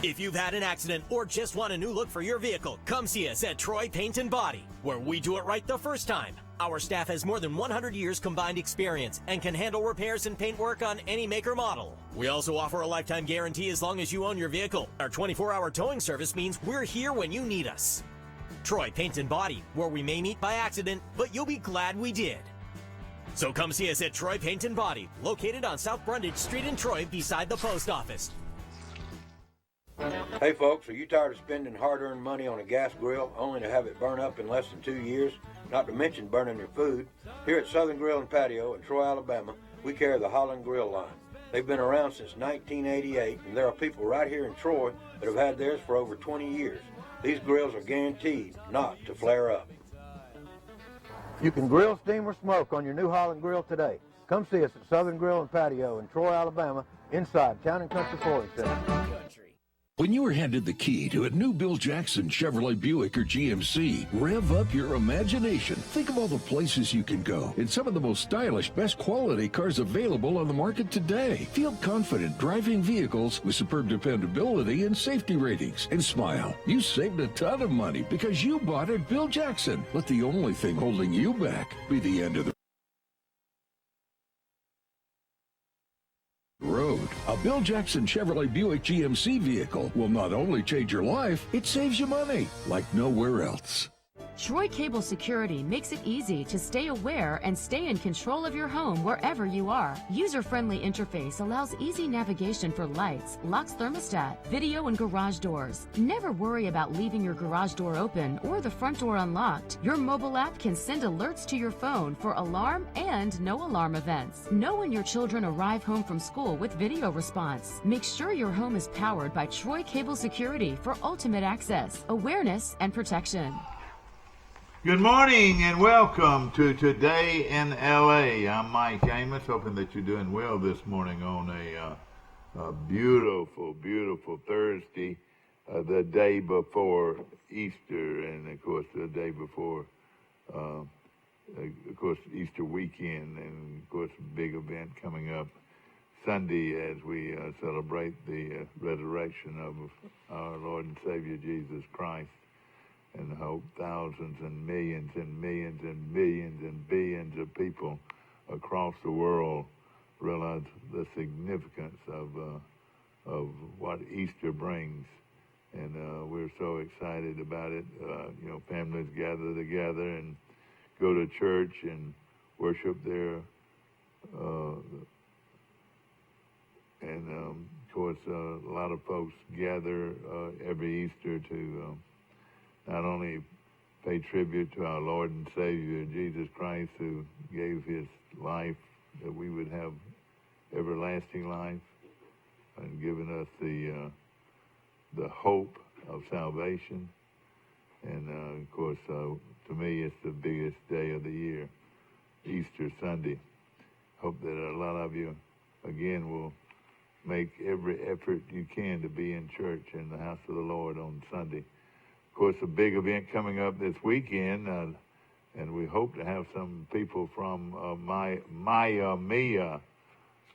If you've had an accident or just want a new look for your vehicle, come see us at Troy Paint and Body, where we do it right the first time. Our staff has more than 100 years combined experience and can handle repairs and paint work on any make or model. We also offer a lifetime guarantee as long as you own your vehicle. Our 24-hour towing service means we're here when you need us. Troy Paint and Body, where we may meet by accident, but you'll be glad we did. So come see us at Troy Paint and Body, located on South Brundage Street in Troy beside the post office. Hey folks, are you tired of spending hard-earned money on a gas grill only to have it burn up in less than 2 years? Not to mention burning your food. Here at Southern Grill and Patio in Troy, Alabama, we carry the Holland Grill line. They've been around since 1988, and there are people right here in Troy that have had theirs for over 20 years. These grills are guaranteed not to flare up. You can grill, steam, or smoke on your new Holland Grill today. Come see us at Southern Grill and Patio in Troy, Alabama, inside Town and Country Flooring Center. When you are handed the key to a new Bill Jackson Chevrolet Buick or GMC, rev up your imagination. Think of all the places you can go in some of the most stylish, best quality cars available on the market today. Feel confident driving vehicles with superb dependability and safety ratings. And smile. You saved a ton of money because you bought at Bill Jackson. Let the only thing holding you back be the end of the road. A Bill Jackson Chevrolet Buick GMC vehicle will not only change your life, it saves you money like nowhere else. Troy Cable Security makes it easy to stay aware and stay in control of your home wherever you are. User-friendly interface allows easy navigation for lights, locks thermostat, video, and garage doors. Never worry about leaving your garage door open or the front door unlocked. Your mobile app can send alerts to your phone for alarm and no alarm events. Know when your children arrive home from school with video response. Make sure your home is powered by Troy Cable Security for ultimate access, awareness, and protection. Good morning and welcome to Today in LA. I'm Mike Amos, hoping that you're doing well this morning on a beautiful, beautiful Thursday, the day before Easter, and of course the day before, Easter weekend, and of course a big event coming up Sunday as we celebrate the resurrection of our Lord and Savior Jesus Christ. And hope thousands and millions and millions and millions and billions of people across the world realize the significance of what Easter brings. And we're so excited about it. Families gather together and go to church and worship there. Of course, a lot of folks gather every Easter to not only pay tribute to our Lord and Savior, Jesus Christ, who gave his life that we would have everlasting life, and given us the hope of salvation. And of course, to me, it's the biggest day of the year, Easter Sunday. Hope that a lot of you, again, will make every effort you can to be in church in the house of the Lord on Sunday. Of course, a big event coming up this weekend, and we hope to have some people from Maya Mia.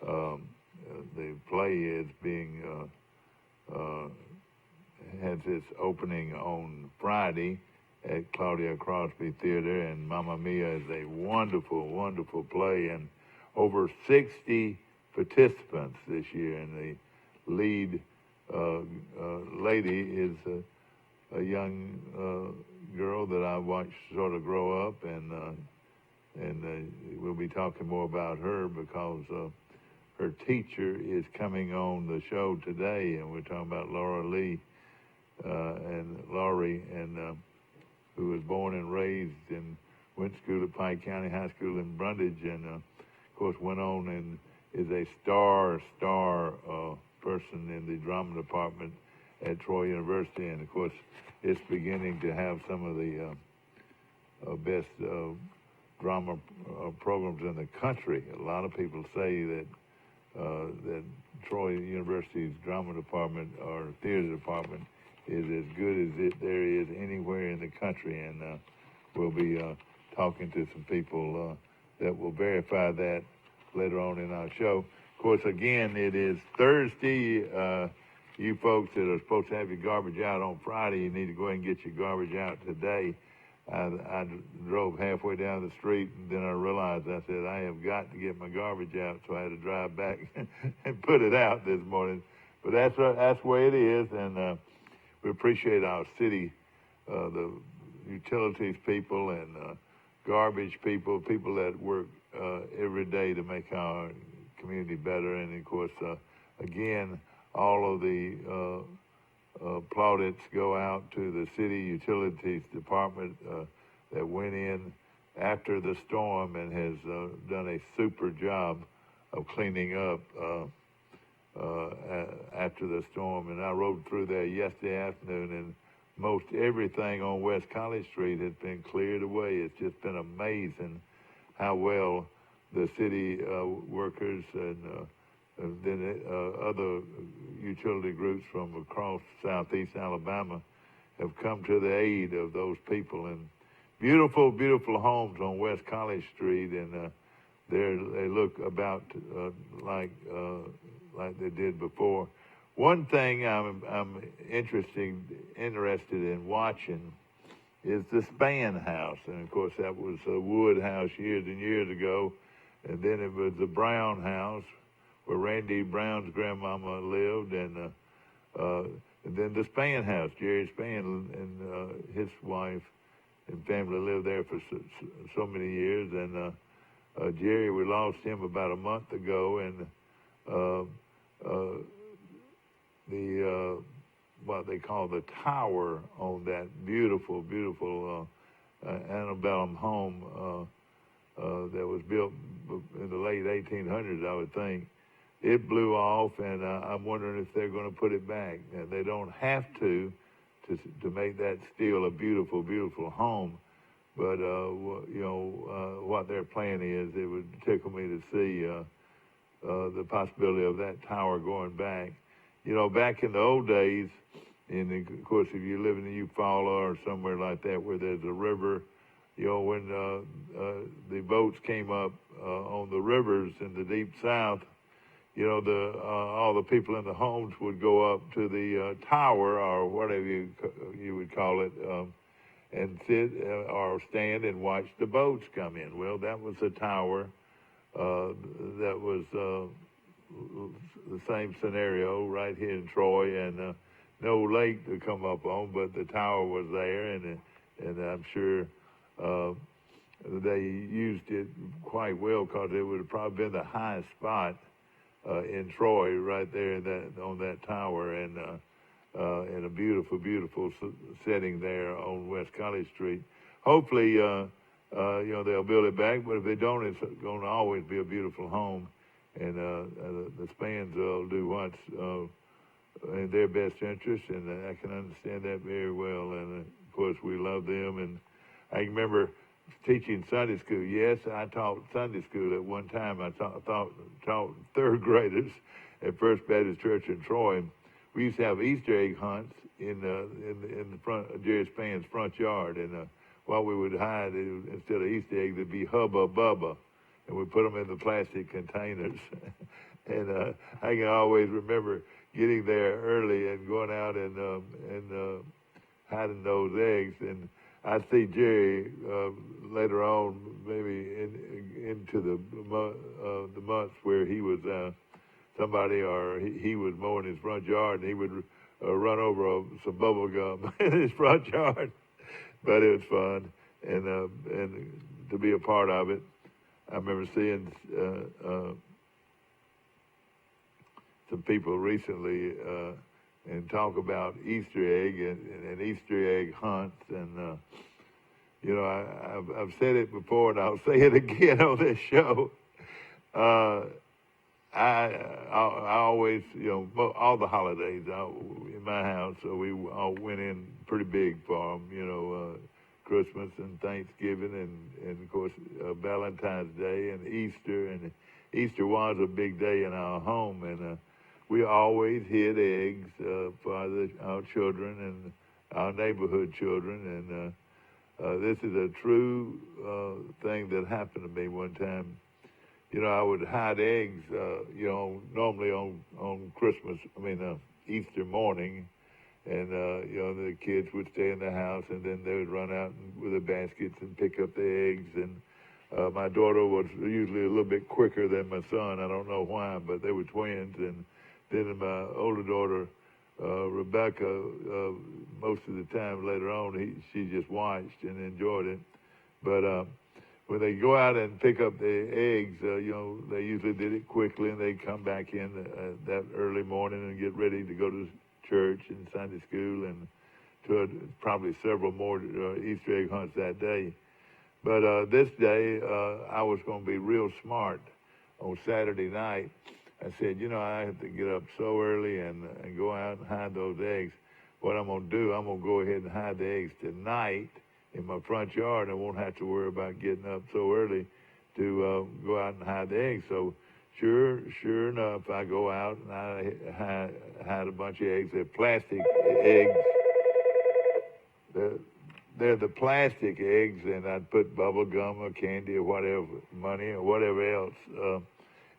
The play is being has its opening on Friday at Claudia Crosby Theater, and Mamma Mia is a wonderful, wonderful play, and over 60 participants this year, and the lead lady is a young girl that I watched sort of grow up, and we'll be talking more about her because her teacher is coming on the show today, and we're talking about Laurie, who was born and raised and went to school at Pike County High School in Brundage, and of course went on and is a star person in the drama department at Troy University, and of course it's beginning to have some of the best drama programs in the country. A lot of people say that Troy University's drama department or theater department is as good as there is anywhere in the country, and we'll be talking to some people that will verify that later on in our show. Of course, again, it is Thursday, you folks that are supposed to have your garbage out on Friday, you need to go ahead and get your garbage out today. I drove halfway down the street, and then I realized, I said, I have got to get my garbage out, so I had to drive back and put it out this morning. But that's the way it is, and we appreciate our city, the utilities people and garbage people, people that work every day to make our community better. And, of course, again, all of the plaudits go out to the city utilities department that went in after the storm and has done a super job of cleaning up after the storm. And I rode through there yesterday afternoon, and most everything on West College Street has been cleared away. It's just been amazing how well the city workers and then other utility groups from across southeast Alabama have come to the aid of those people. And beautiful, beautiful homes on West College Street, and they look about like they did before. One thing I'm interested in watching is the Span house, and of course that was a wood house years and years ago, and then it was the Brown house where Randy Brown's grandmama lived, and then the Span house, Jerry Span and his wife and family lived there for so many years. And Jerry, we lost him about a month ago, and the what they call the tower on that beautiful, beautiful antebellum home that was built in the late 1800s, I would think. It blew off, and I'm wondering if they're going to put it back. And they don't have to make that still a beautiful, beautiful home. But what their plan is, it would tickle me to see the possibility of that tower going back. Back in the old days, and of course, if you live in the Eufaula or somewhere like that where there's a river, when the boats came up on the rivers in the deep south, all the people in the homes would go up to the tower or whatever you would call it, and sit or stand and watch the boats come in. Well, that was a tower that was the same scenario right here in Troy, and no lake to come up on, but the tower was there, and I'm sure they used it quite well because it would have probably been the highest spot in Troy right there on that tower, and in a beautiful, beautiful setting there on West College Street. Hopefully, they'll build it back, but if they don't, it's going to always be a beautiful home. And the Spans will do what's in their best interest, and I can understand that very well. And of course, we love them. And I remember teaching Sunday school. Yes, I taught Sunday school at one time. I taught third graders at First Baptist Church in Troy. We used to have Easter egg hunts in the front of Jerry Span's front yard, and what we would hide instead of Easter eggs, it'd be Hubba Bubba. And we put them in the plastic containers. And I can always remember getting there early and going out and hiding those eggs. And I see Jerry later on, maybe into the months where he was somebody, or he was mowing his front yard, and he would run over some bubble gum in his front yard. But it was fun, and to be a part of it. I remember seeing some people recently and talk about Easter egg and Easter egg hunts, and I've said it before, and I'll say it again on this show. I always, all the holidays in my house, so we all went in pretty big for them, Christmas and Thanksgiving and of course Valentine's Day and Easter. And Easter was a big day in our home, and we always hid eggs for our children and our neighborhood children. And this is a true thing that happened to me one time. I would hide eggs, normally on Christmas, Easter morning, and the kids would stay in the house, and then they would run out with the baskets and pick up the eggs. And my daughter was usually a little bit quicker than my son. I don't know why, but they were twins. And then my older daughter, Rebecca, most of the time later on, she just watched and enjoyed it. But when they go out and pick up the eggs, they usually did it quickly, and they come back in that early morning and get ready to go to church and Sunday school, and to probably several more Easter egg hunts that day. But this day, I was going to be real smart. On Saturday night, I said, I have to get up so early and go out and hide those eggs. What I'm going to do, I'm going to go ahead and hide the eggs tonight in my front yard. I won't have to worry about getting up so early to go out and hide the eggs. So sure enough, I go out and I hide a bunch of eggs. They're plastic eggs. They're the plastic eggs, and I'd put bubble gum or candy or whatever, money or whatever else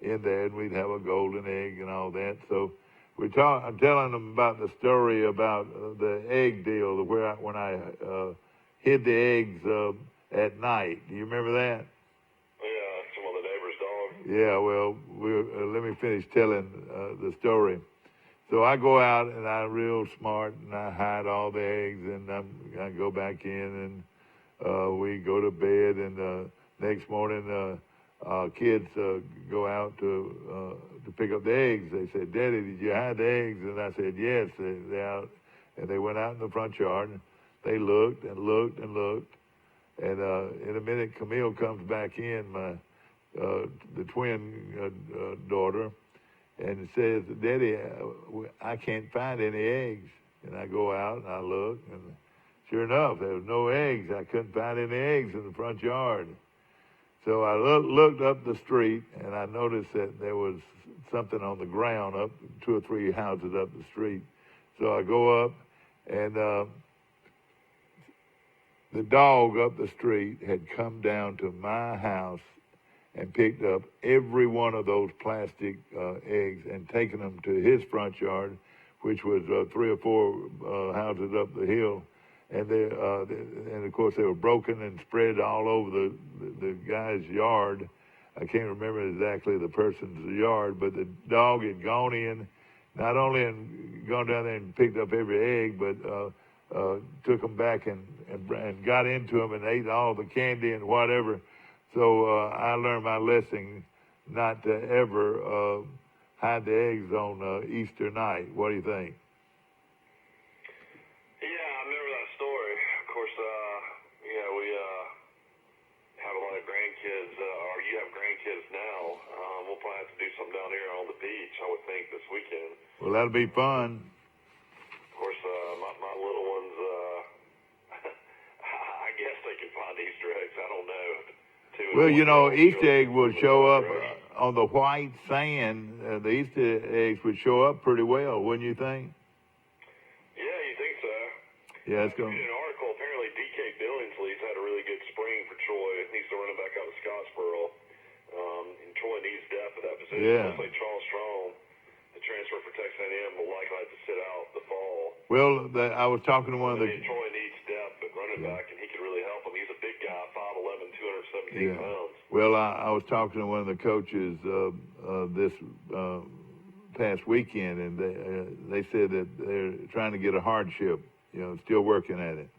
in there, and we'd have a golden egg and all that. So I'm telling them about the story about the egg deal, when I hid the eggs at night. Do you remember that? Yeah, some of the neighbor's dogs. Yeah, well, let me finish telling the story. So I go out, and I'm real smart, and I hide all the eggs, and I go back in, and we go to bed, and next morning kids go out to pick up the eggs. They said, "Daddy, did you hide the eggs?" And I said, "Yes." They're out, and they went out in the front yard, and they looked and looked and looked, and in a minute, Camille comes back in, the twin daughter, and says, "Daddy, I can't find any eggs." And I go out and I look, and sure enough, there was no eggs. I couldn't find any eggs in the front yard. So I looked up the street, and I noticed that there was something on the ground up 2 or 3 houses up the street. So I go up, and the dog up the street had come down to my house and picked up every one of those plastic eggs and taken them to his front yard, which was 3 or 4 houses up the hill. And and of course they were broken and spread all over the guy's yard. I can't remember exactly the person's yard, but the dog had gone in, not only gone down there and picked up every egg, but took them back and got into them and ate all the candy and whatever. So I learned my lesson not to ever hide the eggs on Easter night. What do you think? Yeah, I remember that story. Of course, we have a lot of grandkids, or you have grandkids now. We'll probably have to do something down here on the beach, I would think, this weekend. Well, that'll be fun. Of course, my little ones, I guess they can find Easter eggs. I don't know. Well, Easter egg will show up on the white sand. The Easter eggs would show up pretty well, wouldn't you think? Yeah, you think so? Yeah, it's going. In an article, apparently DK Billingsley's had a really good spring for Troy. He's the running back out of Scottsboro. And Troy needs depth at that position. Yeah. Looks like Charles Strong, the transfer for Texas A&M, will likely have to sit out the fall. Well, I was talking to one of the. Troy needs depth at running back, and he could really help him. He's a big guy, 5'11", 217 pounds. Well, I was talking to one of the coaches this past weekend, and they said that they're trying to get a hardship, still working at it.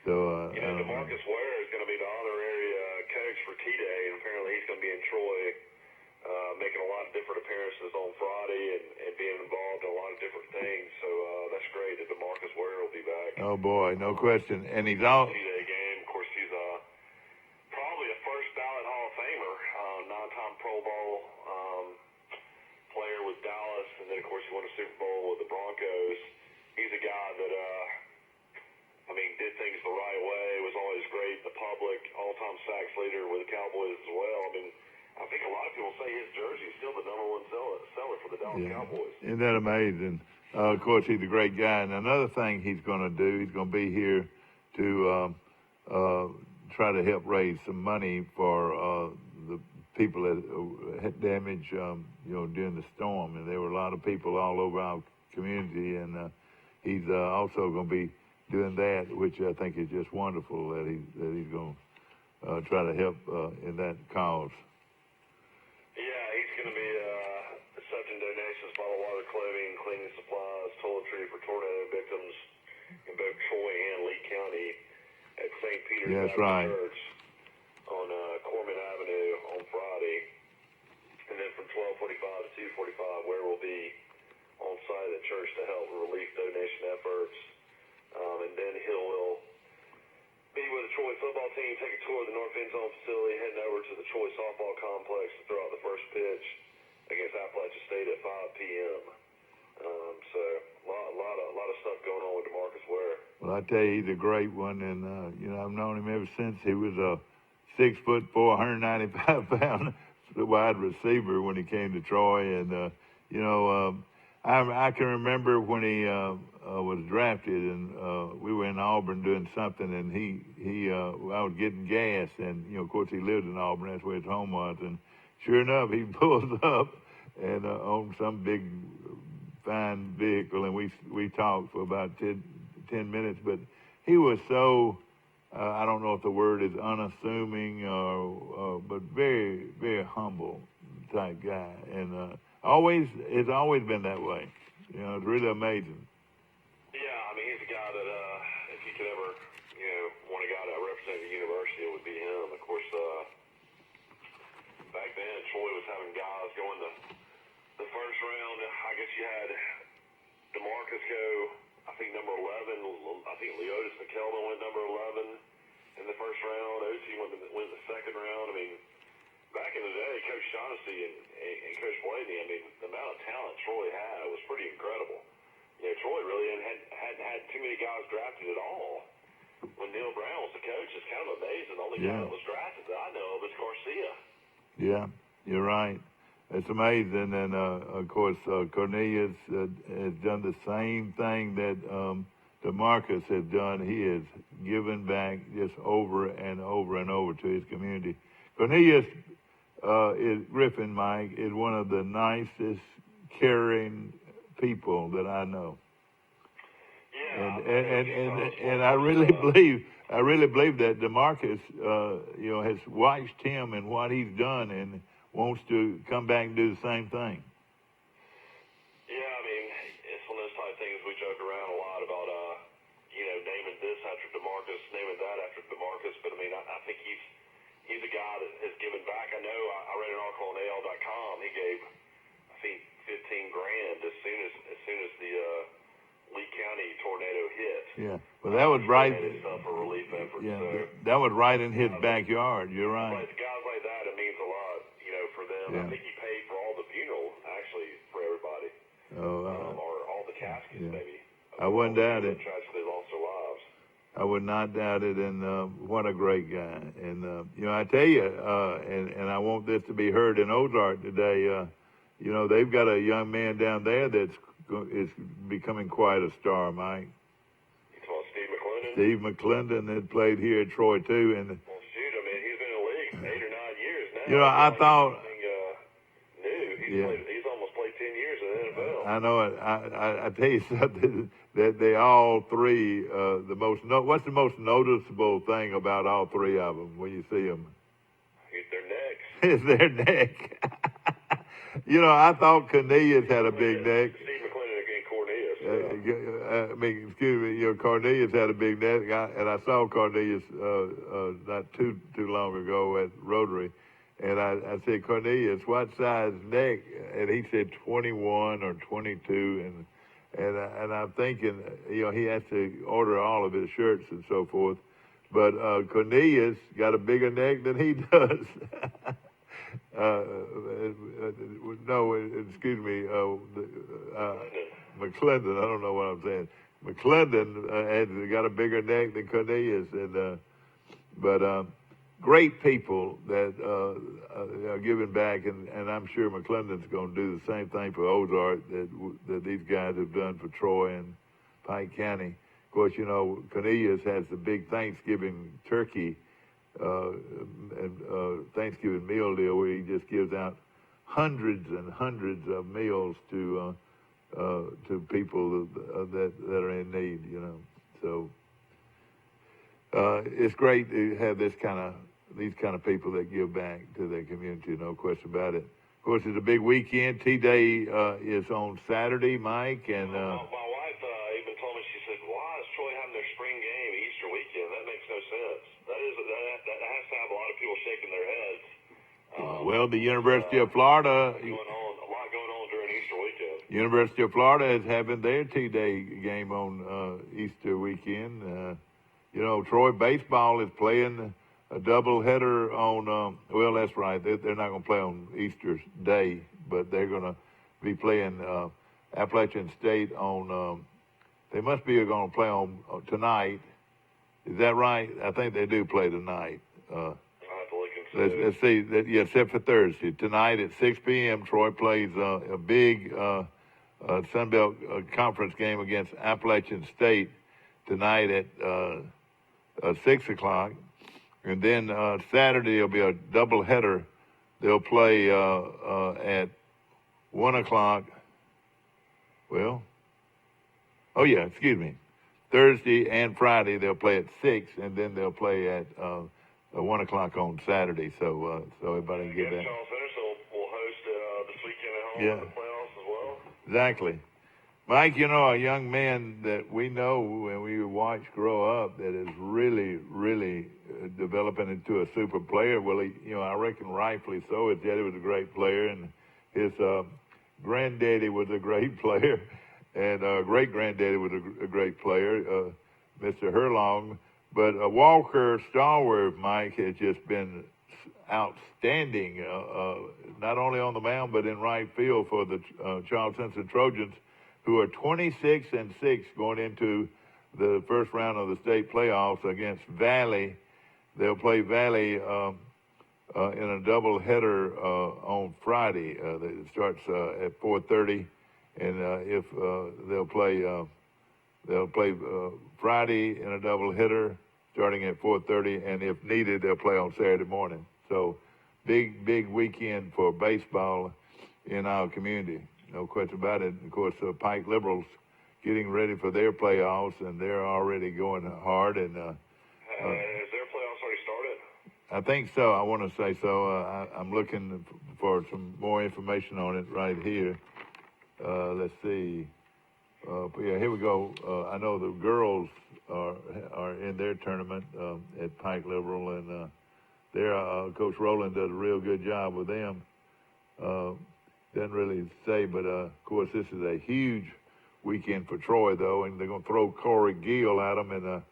So, DeMarcus Ware is going to be the honorary coach for T-Day, and apparently he's going to be in Troy making a lot of different appearances on Friday and being involved in a lot of different things. So that's great that DeMarcus Ware will be back. Oh, boy, no question. And he's all... T-Day game, of course, he's probably a first ballot Hall of Famer, 9-time Pro Bowl player with Dallas, and then, of course, he won a Super Bowl with the Broncos. He's a guy that, did things the right way, was always great in the public, all-time sacks leader with the Cowboys as well. I think a lot of people say his jersey is still the #1 seller for the Dallas Cowboys. Isn't that amazing? Of course, he's a great guy. And another thing he's going to do, he's going to be here to try to help raise some money for the people that had damage, during the storm. And there were a lot of people all over our community, and he's also going to be doing that, which I think is just wonderful that he's going to try to help in that cause. Yeah, he's going to be accepting donations, bottled water, clothing, cleaning supplies, toiletry for tornado victims in both Troy and Lee County at St. Peter's That's Baptist right. Church on Corman Avenue on Friday. And then from 12:45 to 2:45, where we'll be on site at church to help relief donation efforts. And then he will be with the Troy football team, take a tour of the North End Zone facility, heading over to the Troy softball complex to throw out the first pitch against Appalachian State at 5 p.m. So a lot of stuff going on with DeMarcus Ware. Well, I tell you, he's a great one, and I've known him ever since he was a 6'4", 195-pound wide receiver when he came to Troy, and I can remember when he was drafted, and we were in Auburn doing something, and I was getting gas, and of course he lived in Auburn, that's where his home was, and sure enough he pulls up and on some big fine vehicle, and we talked for about 10 minutes, but he was so I don't know if the word is unassuming but very, very humble type guy, and it's always been that way. It's really amazing. Yeah, I mean, he's a guy that if you could ever, want a guy that represented the university, it would be him. Of course, back then, Troy was having guys going the first round. I guess you had DeMarcus go, I think, number 11. I think Leotis McKelvin went number 11 in the first round. OC went the second round. I mean, back in the day, Coach Shaughnessy and Coach Blaney, I mean, the amount of talent Troy had was pretty incredible. Troy really hadn't had too many guys drafted at all. When Neil Brown was the coach, it's kind of amazing. The only guy that was drafted that I know of is Garcia. Yeah, you're right. It's amazing. And, of course, Cornelius has done the same thing that DeMarcus has done. He has given back just over and over and over to his community. Cornelius Griffin, Mike, is one of the nicest, caring people that I know. Yeah, and I really believe that DeMarcus, has watched him and what he's done and wants to come back and do the same thing. Yeah, I mean, it's one of those type of things we joke around a lot about, naming this after DeMarcus, naming that after DeMarcus. But I mean, I think he's a guy that has given back. I know I read an article on AL.com. He gave, I think, $15,000 as soon as the Lee County tornado hit. Yeah, well, that was right. For relief efforts. Yeah, so, that was right in his backyard. You're right. Like guys like that, it means a lot, for them. Yeah. I think he paid for all the funeral, actually, for everybody, or all the caskets, maybe. I wouldn't doubt it. Tragically lost their lives. I would not doubt it, and what a great guy. And, I tell you, and I want this to be heard in Ozark today, they've got a young man down there is becoming quite a star, Mike. You talking Steve McClendon? Steve McClendon that played here at Troy, too. And, well, shoot, I mean, he's been in the league 8 or 9 years now. I thought... He's almost played 10 years in the NFL. I know it. I tell you something, that they all three, what's the most noticeable thing about all three of them when you see them? It's their necks. It's their neck. I thought Cornelius had a big neck. Steve McClendon against Cornelius. Excuse me, Cornelius had a big neck, and I saw Cornelius not too long ago at Rotary. And I said, Cornelius, what size neck? And he said 21 or 22. And I'm thinking, he has to order all of his shirts and so forth. But Cornelius got a bigger neck than he does. No, excuse me, McClendon. I don't know what I'm saying. McClendon has got a bigger neck than Cornelius. But great people that are giving back, and I'm sure McClendon's going to do the same thing for Ozark that these guys have done for Troy and Pike County. Of course, Cornelius has the big Thanksgiving turkey and Thanksgiving meal deal where he just gives out hundreds and hundreds of meals to to people that are in need, you know. So it's great to have these kind of people that give back to their community, no question about it. Of course, it's a big weekend. T-Day is on Saturday, Mike, and my wife even told me, she said, "Why is Troy having their spring game Easter weekend? That makes no sense." That has to have a lot of people shaking their heads. Well, the University of Florida. A lot going on during Easter weekend. University of Florida is having their T-Day game on Easter weekend. You know, Troy baseball is playing a doubleheader on. Well, that's right. They're not going to play on Easter Day, but they're going to be playing Appalachian State on. They must be going to play on tonight. Is that right? I think they do play tonight. Let's see. Yeah, except for Thursday. Tonight at 6 p.m., Troy plays a big Sun Belt Conference game against Appalachian State tonight at 6 o'clock. And then Saturday will be a doubleheader. They'll play at 1 o'clock. Well, oh, yeah, excuse me. Thursday and Friday they'll play at 6, and then they'll play at 1 o'clock on Saturday. So everybody can get that. Charles Henderson will host this weekend at home in the playoffs as well. Exactly. Mike, you know, a young man that we know and we watch grow up that is really, really developing into a super player. Well, I reckon rightfully so. His daddy was a great player, and his granddaddy was a great player, and great-granddaddy was a great player, Mr. Herlong. But Walker Stallworth, Mike, has just been outstanding, not only on the mound but in right field for the Charles Henson Trojans, who are 26-6 going into the first round of the state playoffs against Valley. They'll play Valley in a doubleheader on Friday. It starts at 4:30, and if they'll play Friday in a doubleheader starting at 4:30, and if needed, they'll play on Saturday morning. So, big weekend for baseball in our community. No question about it. Of course, Pike Liberals getting ready for their playoffs, and they're already going hard. And has their playoffs already started? I think so. I want to say so. I'm looking for some more information on it right here. Let's see. Yeah, here we go. I know the girls are in their tournament at Pike Liberal, and Coach Rowland does a real good job with them. Doesn't really say, but of course this is a huge weekend for Troy, though, and they're going to throw Corey Gill at them, and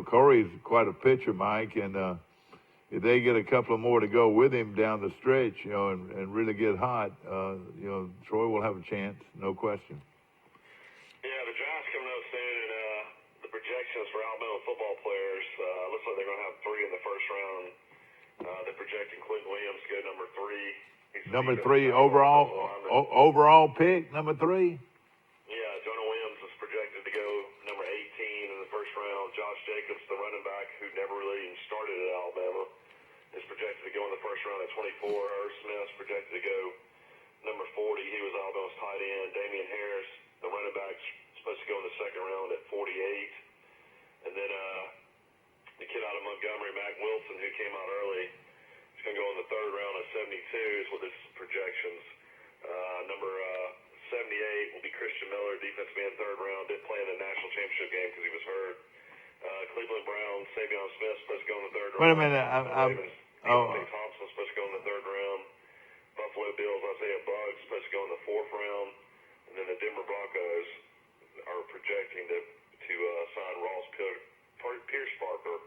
Corey's quite a pitcher, Mike, and if they get a couple of more to go with him down the stretch, and really get hot, Troy will have a chance, no question. Yeah, the draft's coming up soon, and the projections for Alabama football players looks like they're going to have 3 in the first round. They're projecting Quentin Williams to go number 3. Number 3 overall pick, number 3? Yeah, Jonah Williams is projected to go number 18 in the first round. Josh Jacobs, the running back who never really even started at Alabama, is projected to go in the first round at 24. Irv Smith is projected to go number 40. He was Alabama's tight end. Damian Harris, the running back, is supposed to go in the second round at 48. And then the kid out of Montgomery, Mac Wilson, who came out early, is going to go in the third round at 72 is what his projections. Number 78 will be Christian Miller, defensive end, third round. Didn't play in the national championship game because he was hurt. Cleveland Browns, Savion Smith supposed to go in the third round. Wait a minute. Thompson supposed to go in the third round. Buffalo Bills, Isaiah Buggs supposed to go in the fourth round. And then the Denver Broncos are projecting to sign Ross Pierce Parker,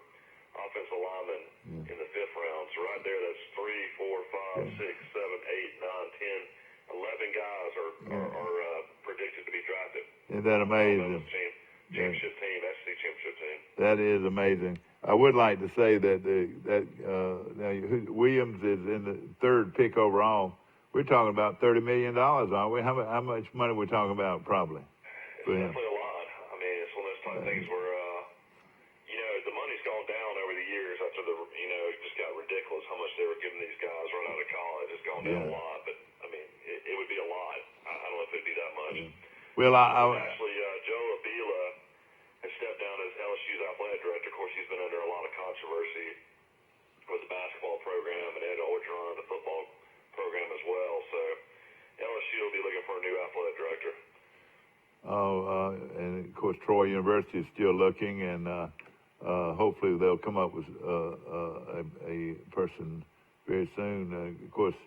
offensive lineman, in the fifth round. So right there, that's 3, 4, 5, 6, 7, 8, 9, 10. 11 guys are predicted to be drafted. Isn't that amazing? Championship team, SEC championship team. That is amazing. I would like to say that now Williams is in the third pick overall. We're talking about $30 million, aren't we? How much money we're talking about, probably? It's definitely a lot. I mean, it's one of those type of things where, the money's gone down over the years after it just got ridiculous how much they were giving these guys right out of college. It's gone down a lot, but I mean, it would be a lot. I don't know if it'd be that much. Well, Actually, Joe Avila has stepped down as LSU's athletic director. Of course, he's been under a lot of controversy with the basketball program, and Ed Orgeron, the football program as well. So LSU will be looking for a new athletic director. And of course, Troy University is still looking, and hopefully they'll come up with a person very soon. Of course,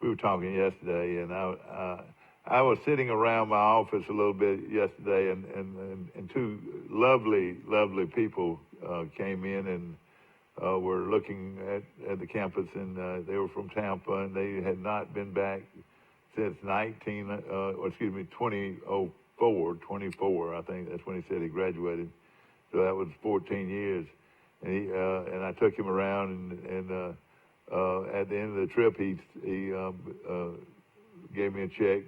we were talking yesterday, and I was sitting around my office a little bit yesterday, and two lovely people came in and were looking at the campus, and they were from Tampa, and they had not been back since 2024, I think that's when he said he graduated. So that was 14 years. And I took him around, and at the end of the trip, he gave me a check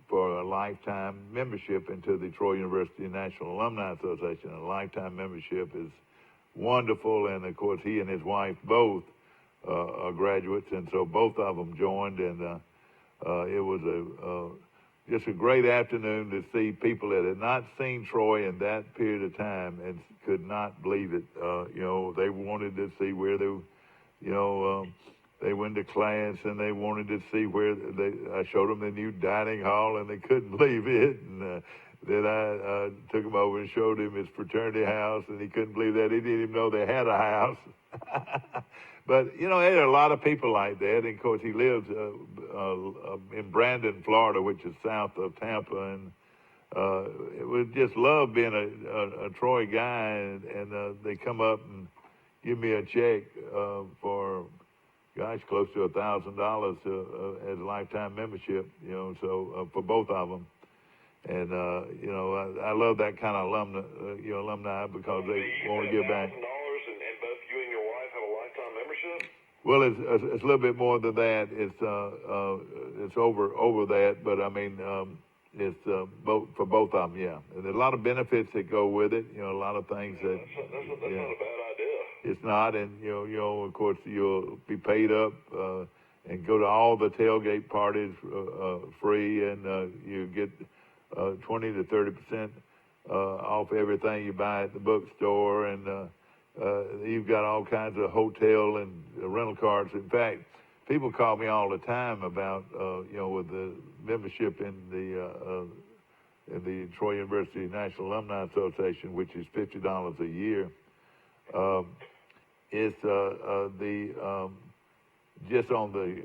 for a lifetime membership into the Troy University National Alumni Association. A lifetime membership is wonderful, and of course, he and his wife both are graduates, and so both of them joined, and it was just a great afternoon to see people that had not seen Troy in that period of time and could not believe it. They wanted to see where they, they went to class, and they wanted to see where I showed them the new dining hall, and they couldn't believe it. And then I took him over and showed him his fraternity house, and he couldn't believe that. He didn't even know they had a house. But, there are a lot of people like that. And, of course, he lives in Brandon, Florida, which is south of Tampa. And we just love being a Troy guy. And they come up and give me a check for, close to $1,000 as a lifetime membership, so for both of them. And, I love that kind of alumni because they want to give back. Well, it's a little bit more than that. It's over that, but I mean, it's for both of them, yeah. And there's a lot of benefits that go with it. A lot of things that. That's not a bad idea. It's not, and of course, you'll be paid up and go to all the tailgate parties free, and you get 20 to 30% off everything you buy at the bookstore, and you've got all kinds of hotel and rental cars. In fact, people call me all the time about, with the membership in the Troy University National Alumni Association, which is $50 a year. It's just on the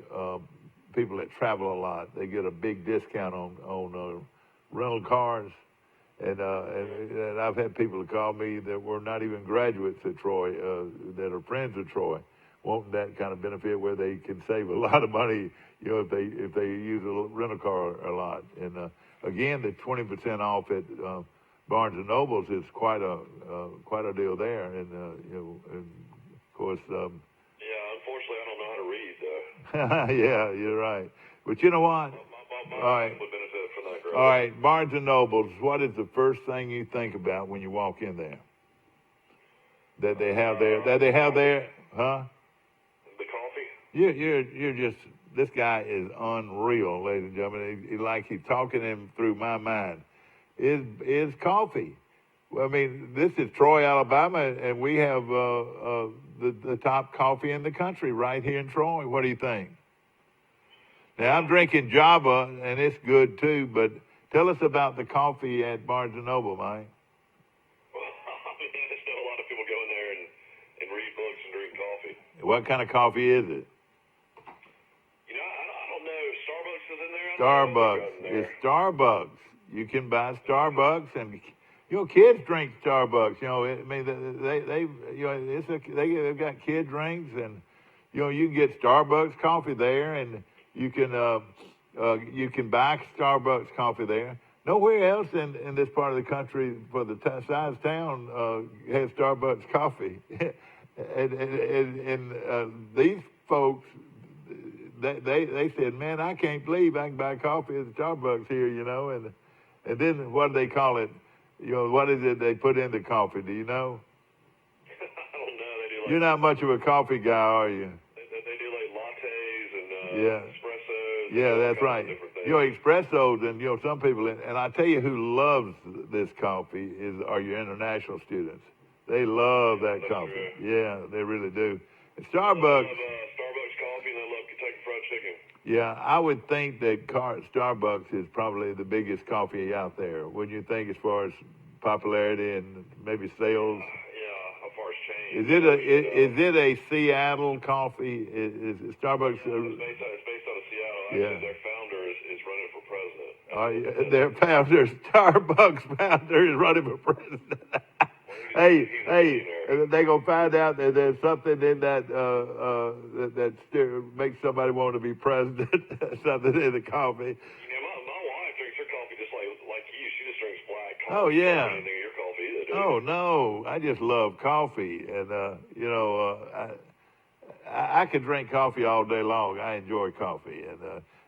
people that travel a lot, they get a big discount on rental cars. And I've had people call me that were not even graduates at Troy, that are friends of Troy, wanting that kind of benefit where they can save a lot of money, if they use a rental car a lot. And again, the 20% off at Barnes and Nobles is quite a deal there. And and of course. Yeah, unfortunately, I don't know how to read. Yeah, you're right. But you know what? My All right. would benefit from that. All right, Barnes and Nobles. What is the first thing you think about when you walk in there? That they have there? Huh? The coffee. You're just. This guy is unreal, ladies and gentlemen. He's talking him through my mind. Is coffee? Well, I mean, this is Troy, Alabama, and we have the top coffee in the country right here in Troy. What do you think? Now, I'm drinking Java, and it's good, too, but tell us about the coffee at Barnes & Noble, Mike. Well, I just know a lot of people go in there and read books and drink coffee. What kind of coffee is it? I don't know. Starbucks is in there? Starbucks. It's Starbucks. You can buy Starbucks, and, kids drink Starbucks. They've got kid drinks, and, you can get Starbucks coffee there, and you can buy Starbucks coffee there. Nowhere else in this part of the country, for the size town, has Starbucks coffee. and these folks, they said, man, I can't believe I can buy coffee at Starbucks here, and then what do they call it? What is it they put in the coffee? Do you know? I don't know. They do You're not much of a coffee guy, are you? They do like lattes and yeah. espressos Yeah, that's right. You know, espressos, and you know, some people, and I tell you, who loves this coffee are your international students. They love that coffee. True. Yeah, they really do. And They love Starbucks. Starbucks coffee, and they love Kentucky Fried Chicken. Yeah, I would think that Starbucks is probably the biggest coffee out there. Wouldn't you think, as far as popularity and maybe sales? Yeah, how far it's changed. Is it a Seattle coffee? Is Starbucks? It's based out of Seattle. Actually, Yeah. their founder is running for president. Their founder, Starbucks founder, is running for president. Hey, they gonna find out that there's something in that that makes somebody want to be president. Something in the coffee. Yeah, my wife drinks her coffee just like you. She just drinks black coffee. Oh yeah. She don't put anything in your coffee either, do you? Oh no, I just love coffee, and you know, I could drink coffee all day long. I enjoy coffee, and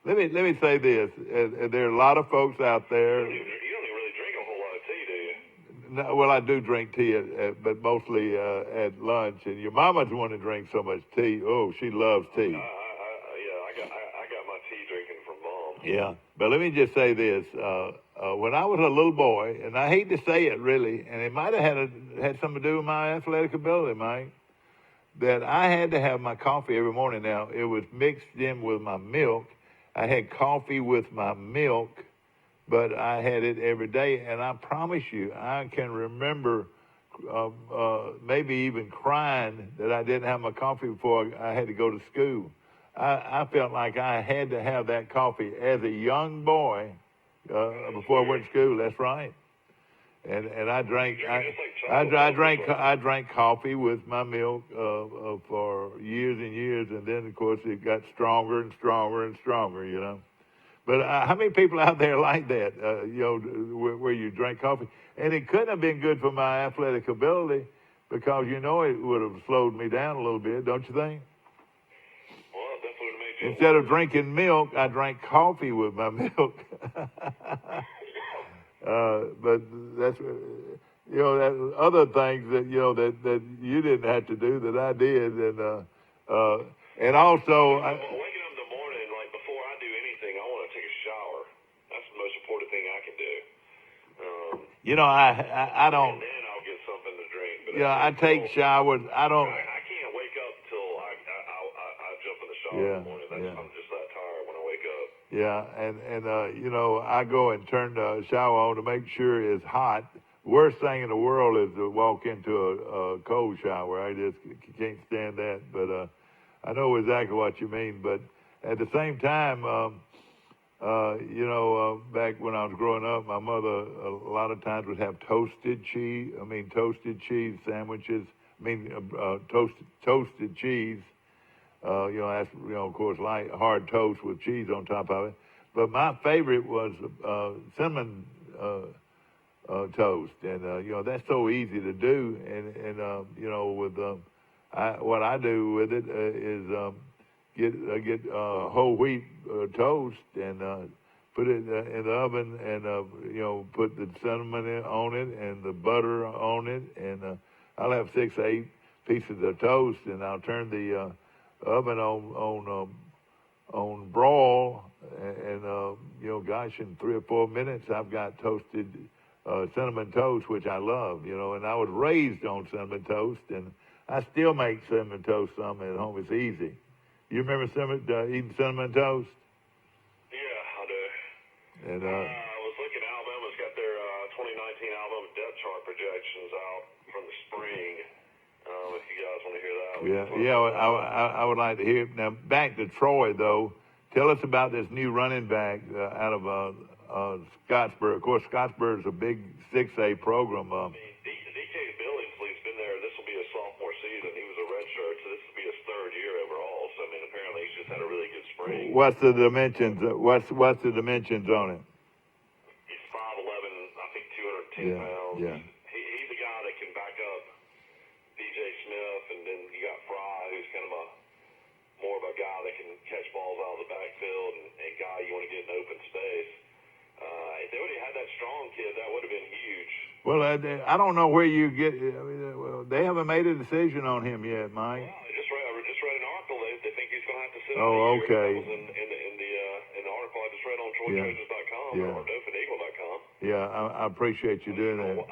let me say this: and there are a lot of folks out there. You don't even really drink a whole lot of tea, do you? No, well, I do drink tea, but mostly at lunch. And your mama's the one that drinks so much tea. Oh, she loves tea. I got my tea drinking from Mom. Yeah, but let me just say this: when I was a little boy, and I hate to say it, really, and it might have had something to do with my athletic ability, Mike, that I had to have my coffee every morning. Now, it was mixed in with my milk. I had coffee with my milk, but I had it every day, and I promise you, I can remember maybe even crying that I didn't have my coffee before I had to go to school. I felt like I had to have that coffee as a young boy before I went to school. That's right. And I drank I drank coffee with my milk for years and years, and then of course it got stronger and stronger and stronger, you know. But how many people out there like that, you know, where you drink coffee? And it couldn't have been good for my athletic ability, because, you know, it would have slowed me down a little bit, don't you think? Well, it definitely would have made you. Instead of drinking milk, I drank coffee with my milk. But that's, you know, that other things that, you know, that you didn't have to do that I did. And also... Waking up in the morning, like before I do anything, I want to take a shower. That's the most important thing I can do. You know, I don't... And then I'll get something to drink. But Yeah, I take showers. I don't... I can't wake up till I jump in the shower in the morning. I'm just that tired when I wake up. Yeah, and you know, I go and turn the shower on to make sure it's hot. Worst thing in the world is to walk into a cold shower. I just can't stand that. But I know exactly what you mean. But at the same time, you know, back when I was growing up, my mother a lot of times would have toasted cheese sandwiches. Toasted cheese. You know, that's, you know, of course, light hard toast with cheese on top of it. But my favorite was cinnamon toast, and you know, that's so easy to do. And you know, with what I do with it is get whole wheat toast and put it in the oven, and you know, put the cinnamon on it and the butter on it, and I'll have 6 or 8 pieces of toast, and I'll turn the oven on broil, and you know, gosh, in 3 or 4 minutes I've got toasted cinnamon toast, which I love, you know. And I was raised on cinnamon toast, and I still make cinnamon toast some at home. It's easy. You remember eating cinnamon toast? Yeah, I do. And I was looking. Alabama's got their 2019 Alabama depth chart projections out from the spring. If you guys want to hear that. I would like to hear it. Now, back to Troy, though. Tell us about this new running back out of Scottsboro. Of course, Scottsboro is a big 6A program. DJ Billingsley's been there. This will be his sophomore season. He was a redshirt, so this will be his 3rd year overall. So, I mean, apparently he's just had a really good spring. What's the dimensions? What's the dimensions on it? He's 5'11", I think 210 pounds. Yeah. He's a guy that can back up DJ Smith, and then you got Fry, who's kind of more of a guy that can catch balls out of the backfield, and a guy you want to get in open space. If they would have had that strong kid, that would have been huge. Well, I don't know where you get. I mean, they haven't made a decision on him yet, Mike. Well, I just read an article. They think he's going to have to sit. Oh, okay. In straight on TroyCoaches.com or DofinEagle.com. Yeah, I appreciate you doing that. You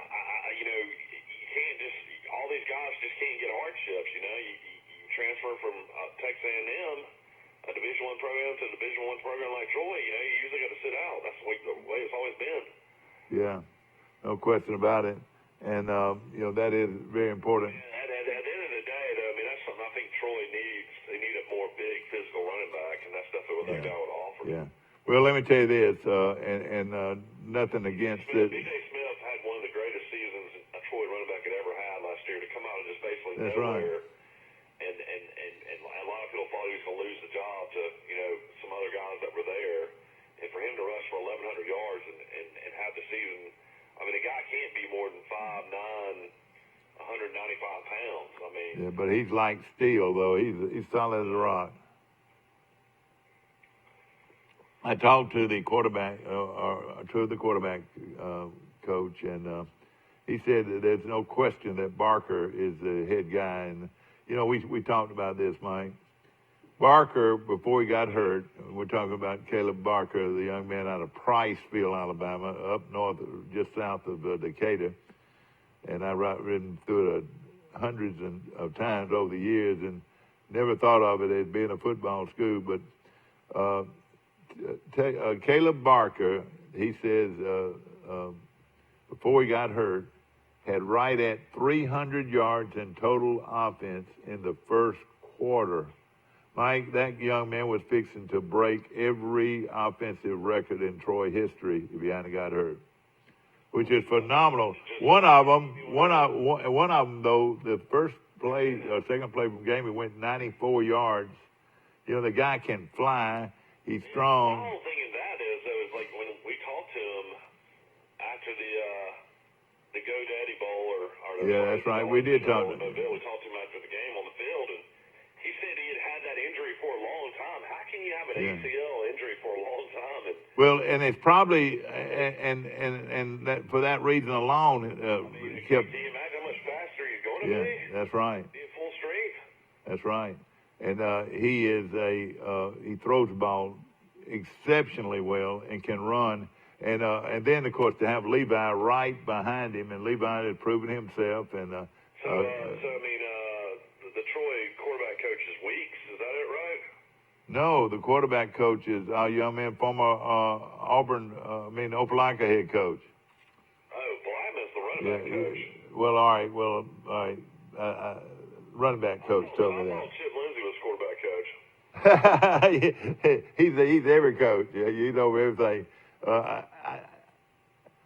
can't just, all these guys just can't get hardships, you transfer from Texas A&M, a Division I program to a Division I program like Troy, you usually got to sit out. That's the way it's always been. Yeah, no question about it. And, that is very important. At the end of the day, though, I mean, that's something I think Troy needs. They need a more big physical running back, and that's definitely what that guy would offer. Yeah. Well, let me tell you this, nothing against it. B.J. Smith had one of the greatest seasons a Troy running back had ever had last year, to come out of just basically nowhere. Right. And a lot of people thought he was going to lose the job to, some other guys that were there. And for him to rush for 1,100 yards and have the season, I mean, a guy can't be more than 5'9", 195 pounds. I mean. Yeah, but he's like steel, though. He's solid as a rock. I talked to the quarterback, coach, and he said that there's no question that Barker is the head guy. And, we talked about this, Mike. Barker, before he got hurt, we're talking about Caleb Barker, the young man out of Priceville, Alabama, up north, just south of Decatur. And I've ridden through it hundreds of times over the years and never thought of it as being a football school. But Caleb Barker, he says, before he got hurt, had right at 300 yards in total offense in the first quarter. Mike, that young man was fixing to break every offensive record in Troy history if he hadn't got hurt, which is phenomenal. One of them, though, the first play, second play from the game, he went 94 yards. The guy can fly. He's strong. The whole thing in that is like when we talked to him after the GoDaddy Bowl that's right. We did talk to him. We talked to him after the game on the field, and he said he had that injury for a long time. How can you have an ACL injury for a long time? Well, and it's probably and that for that reason alone kept. Can you imagine how much faster he's going to be? That's right. Being full strength. That's right. And he throws the ball exceptionally well and can run. And then, of course, to have Levi right behind him, and Levi has proven himself. And the Troy quarterback coach is Weeks. Is that it, right? No, the quarterback coach is our young man, former Opelika head coach. Oh, Blackman's the running back coach. Well, all right. Running back coach told me that. I thought Chip Lindsey was quarterback coach. He's every coach. Yeah, you know everything.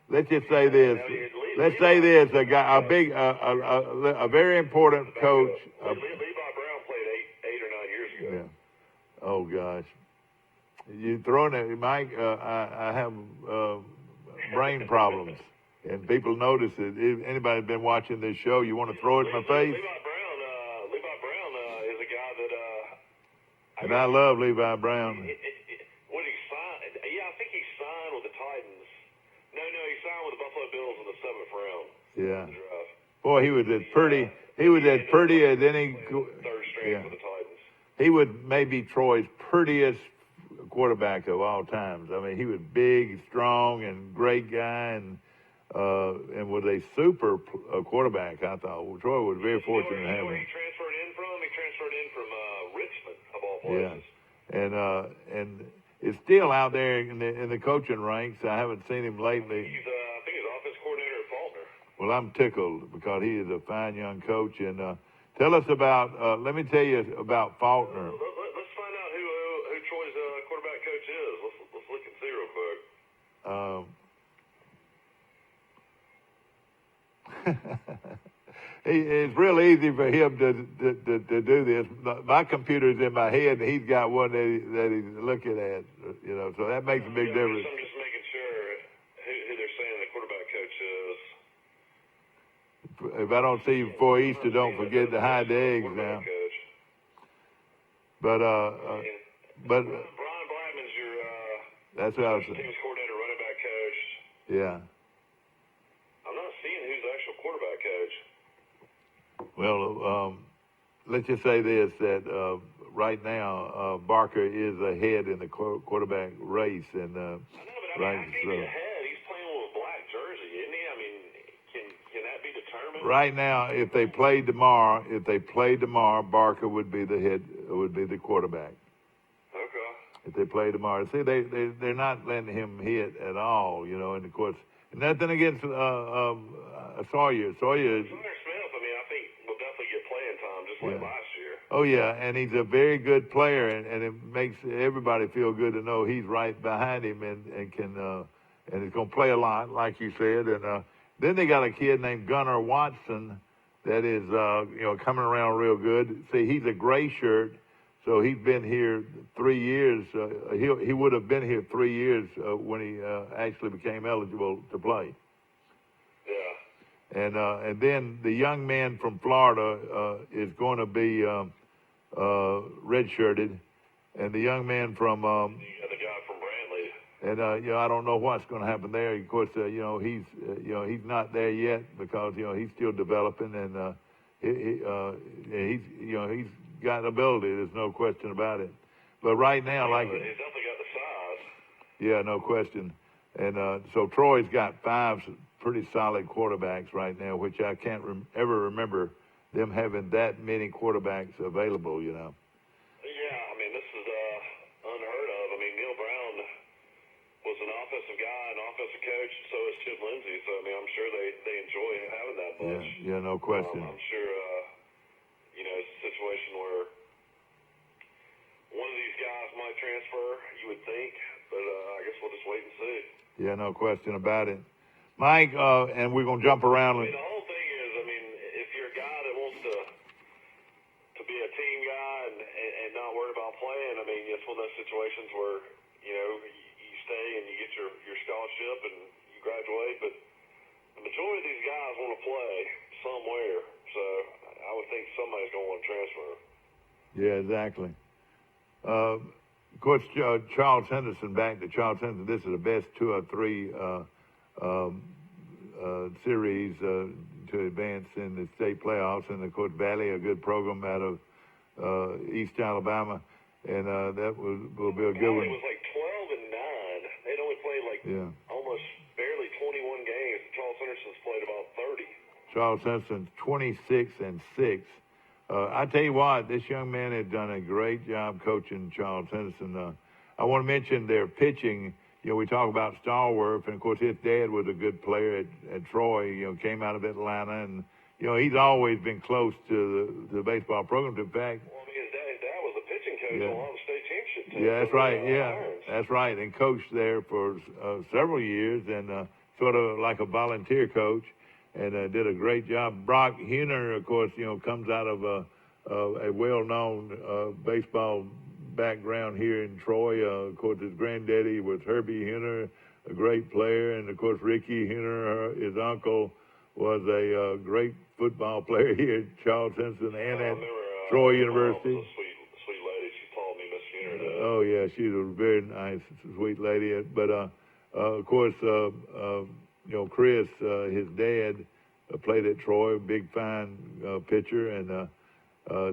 Let's just say this. Let's say this: a very important coach. Levi Brown played eight or 9 years ago. Yeah. Oh gosh, you throwing it, Mike? I have brain problems, and people notice it. If anybody's been watching this show, you want to throw it in my face. Levi Brown is a guy that. And I love Levi Brown. What did he sign? Yeah, I think he signed with the Titans. No, he signed with the Buffalo Bills in the 7th round. Yeah. Boy, he was as pretty. He was as pretty as any. Third string for the Titans. He was maybe Troy's prettiest quarterback of all times. I mean, he was big, strong, and great guy, and was a super quarterback. I thought Troy was very fortunate to have him. Where he transferred in from? He transferred in from Richmond, of all places. Yeah, and is still out there in the coaching ranks. I haven't seen him lately. I think he's offense coordinator at Faulkner. Well, I'm tickled because he is a fine young coach. And tell us about. Let me tell you about Faulkner. Let's find out who Troy's quarterback coach is. Let's look and see real quick. It's real easy for him to do this. My computer's in my head, and he's got one that he's looking at. So that makes a big difference. I'm just making sure who they're saying the quarterback coach is. If I don't see you before Easter, don't forget to hide the eggs now. But Brian Blackman's your that's what I was saying. Team's coordinator, running back coach. Yeah. I'm not seeing who's the actual quarterback coach. Well, let's just say this, that right now, Barker is ahead in the quarterback race, and I know, but right. How can he be ahead? He's playing with a black jersey, isn't he? I mean, can that be determined? Right now, if they played tomorrow, Barker would be the quarterback. Okay. If they play tomorrow, see, they're not letting him hit at all, you know. And of course, nothing against Sawyer. Sawyer Smith, I mean, I think will definitely get playing time just like last year. Oh yeah, and he's a very good player, and it makes everybody feel good to know he's right behind him and can and he's going to play a lot, like you said. And then they got a kid named Gunnar Watson that is coming around real good. See, he's a gray shirt, so he's been here 3 years. He would have been here 3 years when he actually became eligible to play. Yeah. And then the young man from Florida is going to be redshirted, and the young man from the guy from Brantley. and I don't know what's going to happen there. Of course, he's not there yet because he's still developing, and he's got ability. There's no question about it. But right now, He's definitely got the size. yeah, no question. And so Troy's got 5 pretty solid quarterbacks right now, which I can't ever remember them having that many quarterbacks available, Yeah, I mean, this is unheard of. I mean, Neil Brown was an offensive guy, an offensive coach, so is Chip Lindsey. So, I mean, I'm sure they enjoy having that bunch. Yeah, no question. I'm sure, it's a situation where one of these guys might transfer, you would think, but I guess we'll just wait and see. Yeah, no question about it. Mike, and we're going to jump around. I mean, the whole thing is, I mean, if you're a guy that wants to be a team guy and not worry about playing, I mean, it's one of those situations where, you stay and you get your scholarship and you graduate, but the majority of these guys want to play somewhere, so I would think somebody's going to want to transfer. Yeah, exactly. Of course, Charles Henderson, back to Charles Henderson, this is the best 2 or 3 series to advance in the state playoffs, and of course Valley, a good program out of East Alabama, and that will be a good one. Valley was like 12-9. They'd only played almost barely 21 games. Charles Henderson's played about 30. Charles Henderson's 26-6. I tell you what, this young man has done a great job coaching Charles Henderson. I want to mention their pitching. We talk about Stallworth, and of course his dad was a good player at Troy. Came out of Atlanta, and he's always been close to the baseball program. In fact, well, I mean, his dad was a pitching coach on the state championship team. Yeah, that's right. Yeah, that's right, and coached there for several years, and sort of like a volunteer coach, and did a great job. Brock Huner, of course, comes out of a well-known baseball background here in Troy. Of course, his granddaddy was Herbie Huner, a great player, and of course Ricky Huner, his uncle, was a great football player here at Charles Henderson and at Troy University. Sweet lady. She called me Miss Huner. Oh yeah, she's a very nice, sweet lady. But of course, Chris, his dad, played at Troy, big fine pitcher, and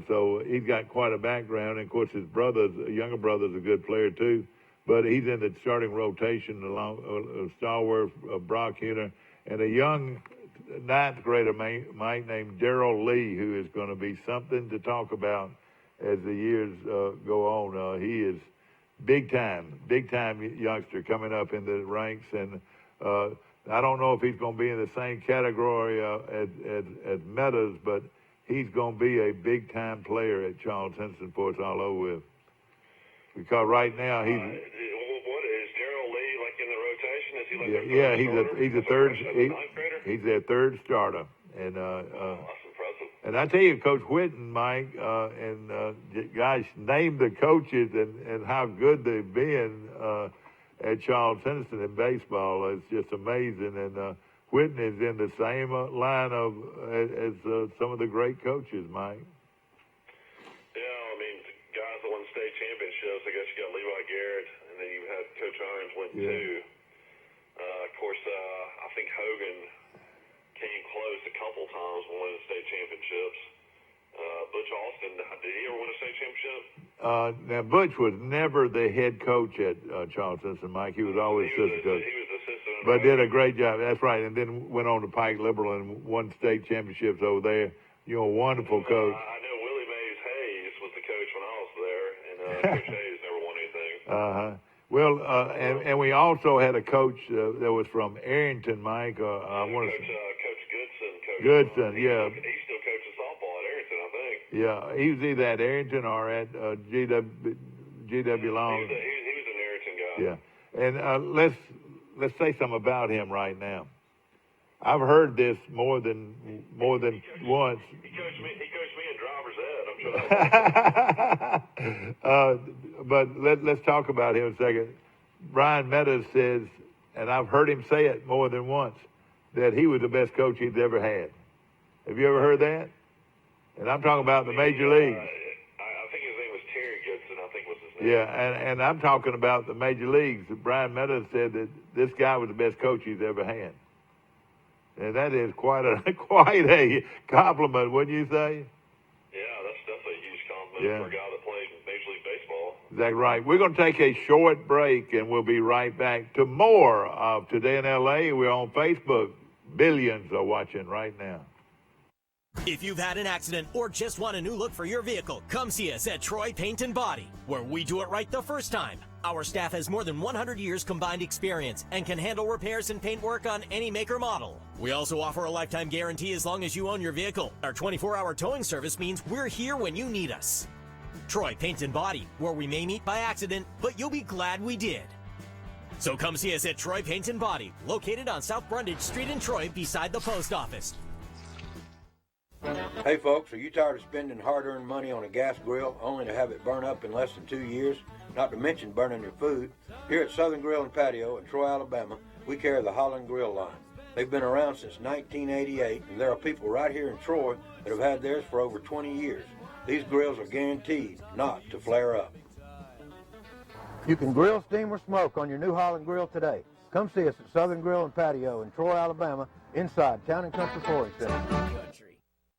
so he's got quite a background. And of course, his younger brother's a good player too. But he's in the starting rotation along Stallworth, Brock Huner, and a young 9th grader Mike named Darrell Lee, who is going to be something to talk about as the years go on. He is big time youngster coming up in the ranks, and I don't know if he's going to be in the same category as Meadows, but he's going to be a big-time player at Charles Henderson for us all over with. Because right now he's... what is Darrell Lee like in the rotation? Is he like he's their third starter. And that's impressive. And I tell you, Coach Whitten, Mike, guys, name the coaches and how good they've been at Charles Henderson in baseball. It's just amazing. And Whitten is in the same line as some of the great coaches, Mike. Yeah, I mean, guys that won state championships. I guess you got Levi Garrett, and then you had Coach Irons win 2. Of course, I think Hogan came close a couple times when winning state championships. Butch Austin, did he ever win a state championship? Now, Butch was never the head coach at Charleston, and Mike. He was always assistant coach. He was assistant. But did a great job. That's right. And then went on to Pike Liberal and won state championships over there. You're a wonderful coach. I know Willie Mays Hayes was the coach when I was there, and Coach Hayes never won anything. Well, and we also had a coach that was from Arrington, Mike. I want to Coach Goodson. Goodson, yeah. He still coaches softball at Arrington, I think. Yeah, he was either at Arrington or at GW Long. He was an Arrington guy. Yeah, and let's say something about him right now. I've heard this more than once. He coached me in driver's ed. I'm sure. But let's talk about him a second. Brian Meadows says, and I've heard him say it more than once, that he was the best coach he's ever had. Have you ever heard that? And I'm talking about the major leagues. I think his name was Terry Goodson, I think was his name. Yeah, and I'm talking about the major leagues. Brian Meadows said that this guy was the best coach he's ever had. And that is quite a compliment, wouldn't you say? Yeah, that's definitely a huge compliment for a guy that played Major League Baseball. Exactly right. We're going to take a short break, and we'll be right back to more of Today in L.A. We're on Facebook. Billions are watching right now. If you've had an accident or just want a new look for your vehicle, come see us at Troy Paint and Body, where we do it right the first time. Our staff has more than 100 years combined experience and can handle repairs and paint work on any make or model. We also offer a lifetime guarantee as long as you own your vehicle. Our 24-hour towing service means we're here when you need us. Troy Paint and Body, where we may meet by accident, but you'll be glad we did. So come see us at Troy Paint and Body, located on South Brundage Street in Troy beside the post office. Hey folks, are you tired of spending hard-earned money on a gas grill only to have it burn up in less than 2 years? Not to mention burning your food. Here at Southern Grill and Patio in Troy, Alabama, we carry the Holland Grill line. They've been around since 1988, and there are people right here in Troy that have had theirs for over 20 years. These grills are guaranteed not to flare up. You can grill, steam, or smoke on your new Holland Grill today. Come see us at Southern Grill and Patio in Troy, Alabama, inside Town and Country Flooring Center.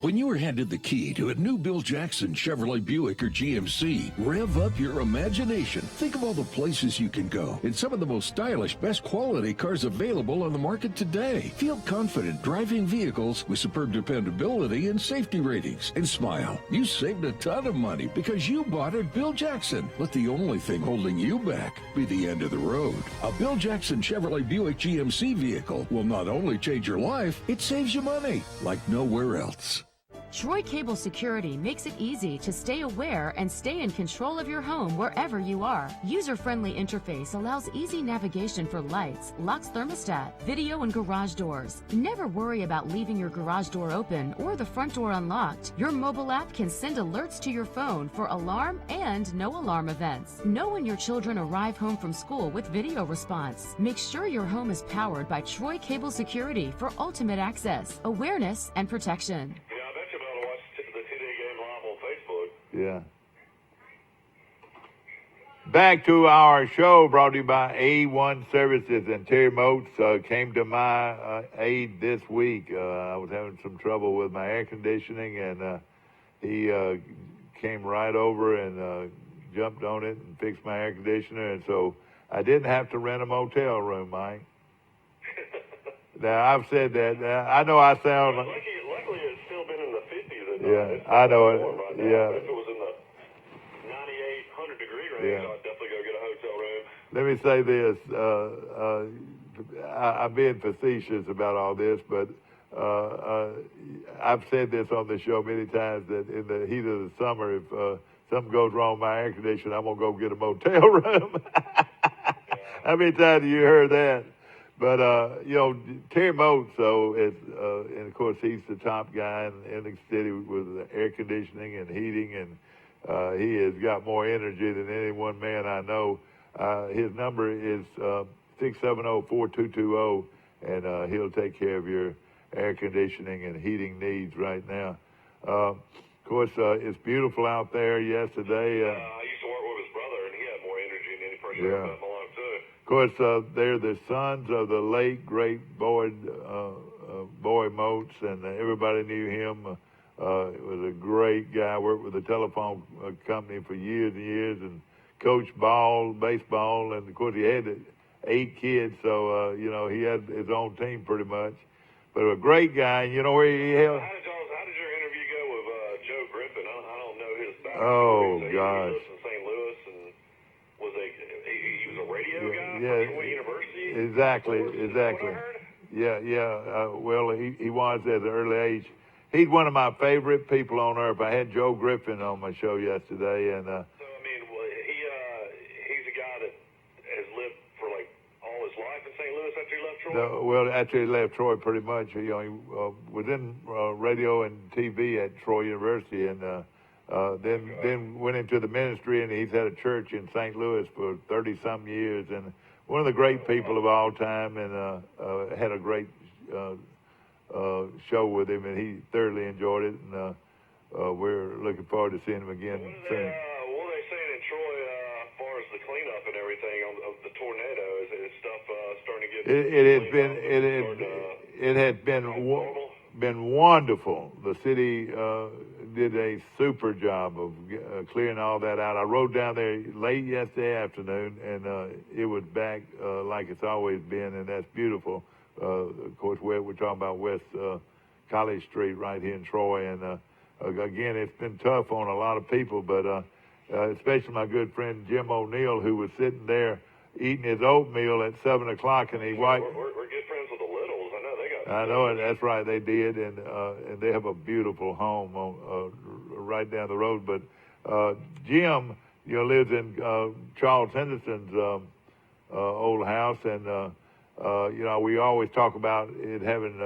When you were handed the key to a new Bill Jackson Chevrolet Buick or GMC, rev up your imagination. Think of all the places you can go in some of the most stylish, best quality cars available on the market today. Feel confident driving vehicles with superb dependability and safety ratings. And smile, you saved a ton of money because you bought at Bill Jackson. Let the only thing holding you back be the end of the road. A Bill Jackson Chevrolet Buick GMC vehicle will not only change your life, it saves you money like nowhere else. Troy Cable Security makes it easy to stay aware and stay in control of your home wherever you are. User-friendly interface allows easy navigation for lights, locks thermostat, video, and garage doors. Never worry about leaving your garage door open or the front door unlocked. Your mobile app can send alerts to your phone for alarm and no alarm events. Know when your children arrive home from school with video response. Make sure your home is powered by Troy Cable Security for ultimate access, awareness, and protection. Yeah. Back to our show brought to you by A1 Services, and Terry Moats came to my aid this week. I was having some trouble with my air conditioning, and he came right over and jumped on it and fixed my air conditioner, and so I didn't have to rent a motel room, Mike. Now, I've said that. I know I sound like... Luckily, it's still been in the 50s. Yeah, I know it. Right now. Yeah. If it was in the 98, 100-degree range, I'd definitely go get a hotel room. Let me say this. I'm being facetious about all this, but I've said this on the show many times that in the heat of the summer, if something goes wrong with my air conditioner, I'm going to go get a motel room. How many times have you heard that? But, Terry Moats, and of course, he's the top guy in the city with air conditioning and heating, and he has got more energy than any one man I know. His number is 670-4220, and he'll take care of your air conditioning and heating needs right now. Of course, it's beautiful out there yesterday. I used to work with his brother, and he had more energy than any person I've met in my life, too. Of course, they're the sons of the late, great Boyd Moats, and everybody knew him. Was a great guy. Worked with the telephone company for years and years, and coached baseball, and of course he had 8 kids, so he had his own team pretty much. But a great guy. You know where he held. How did your interview go with Joe Griffin? I don't know his background. Oh, so gosh. He lives in St. Louis, and he was a radio guy yeah, for Troy University. Exactly. Is that what I heard? Yeah. Well, he was at an early age. He's one of my favorite people on earth. I had Joe Griffin on my show yesterday, and. So I mean, he's a guy that has lived for like all his life in St. Louis after he left Troy. No, well, after he left Troy, pretty much. He was in radio and TV at Troy University, and then went into the ministry, and he's had a church in St. Louis for 30-some years, and one of the great people of all time, and had a great show with him, and he thoroughly enjoyed it, and we're looking forward to seeing him again soon. What are they saying in Troy as far as the cleanup and everything of the tornado? Is stuff starting to get? It has been wonderful. The city did a super job of clearing all that out. I rode down there late yesterday afternoon, and it was back like it's always been, and that's beautiful. Of course, we're talking about West College Street right here in Troy, and again, it's been tough on a lot of people, but especially my good friend Jim O'Neill, who was sitting there eating his oatmeal at 7 o'clock, and he wiped. We're good friends with the Littles. I know they got. I know it. That's right, they did, and they have a beautiful home on, right down the road. But Jim, lives in Charles Henderson's old house, and we always talk about it having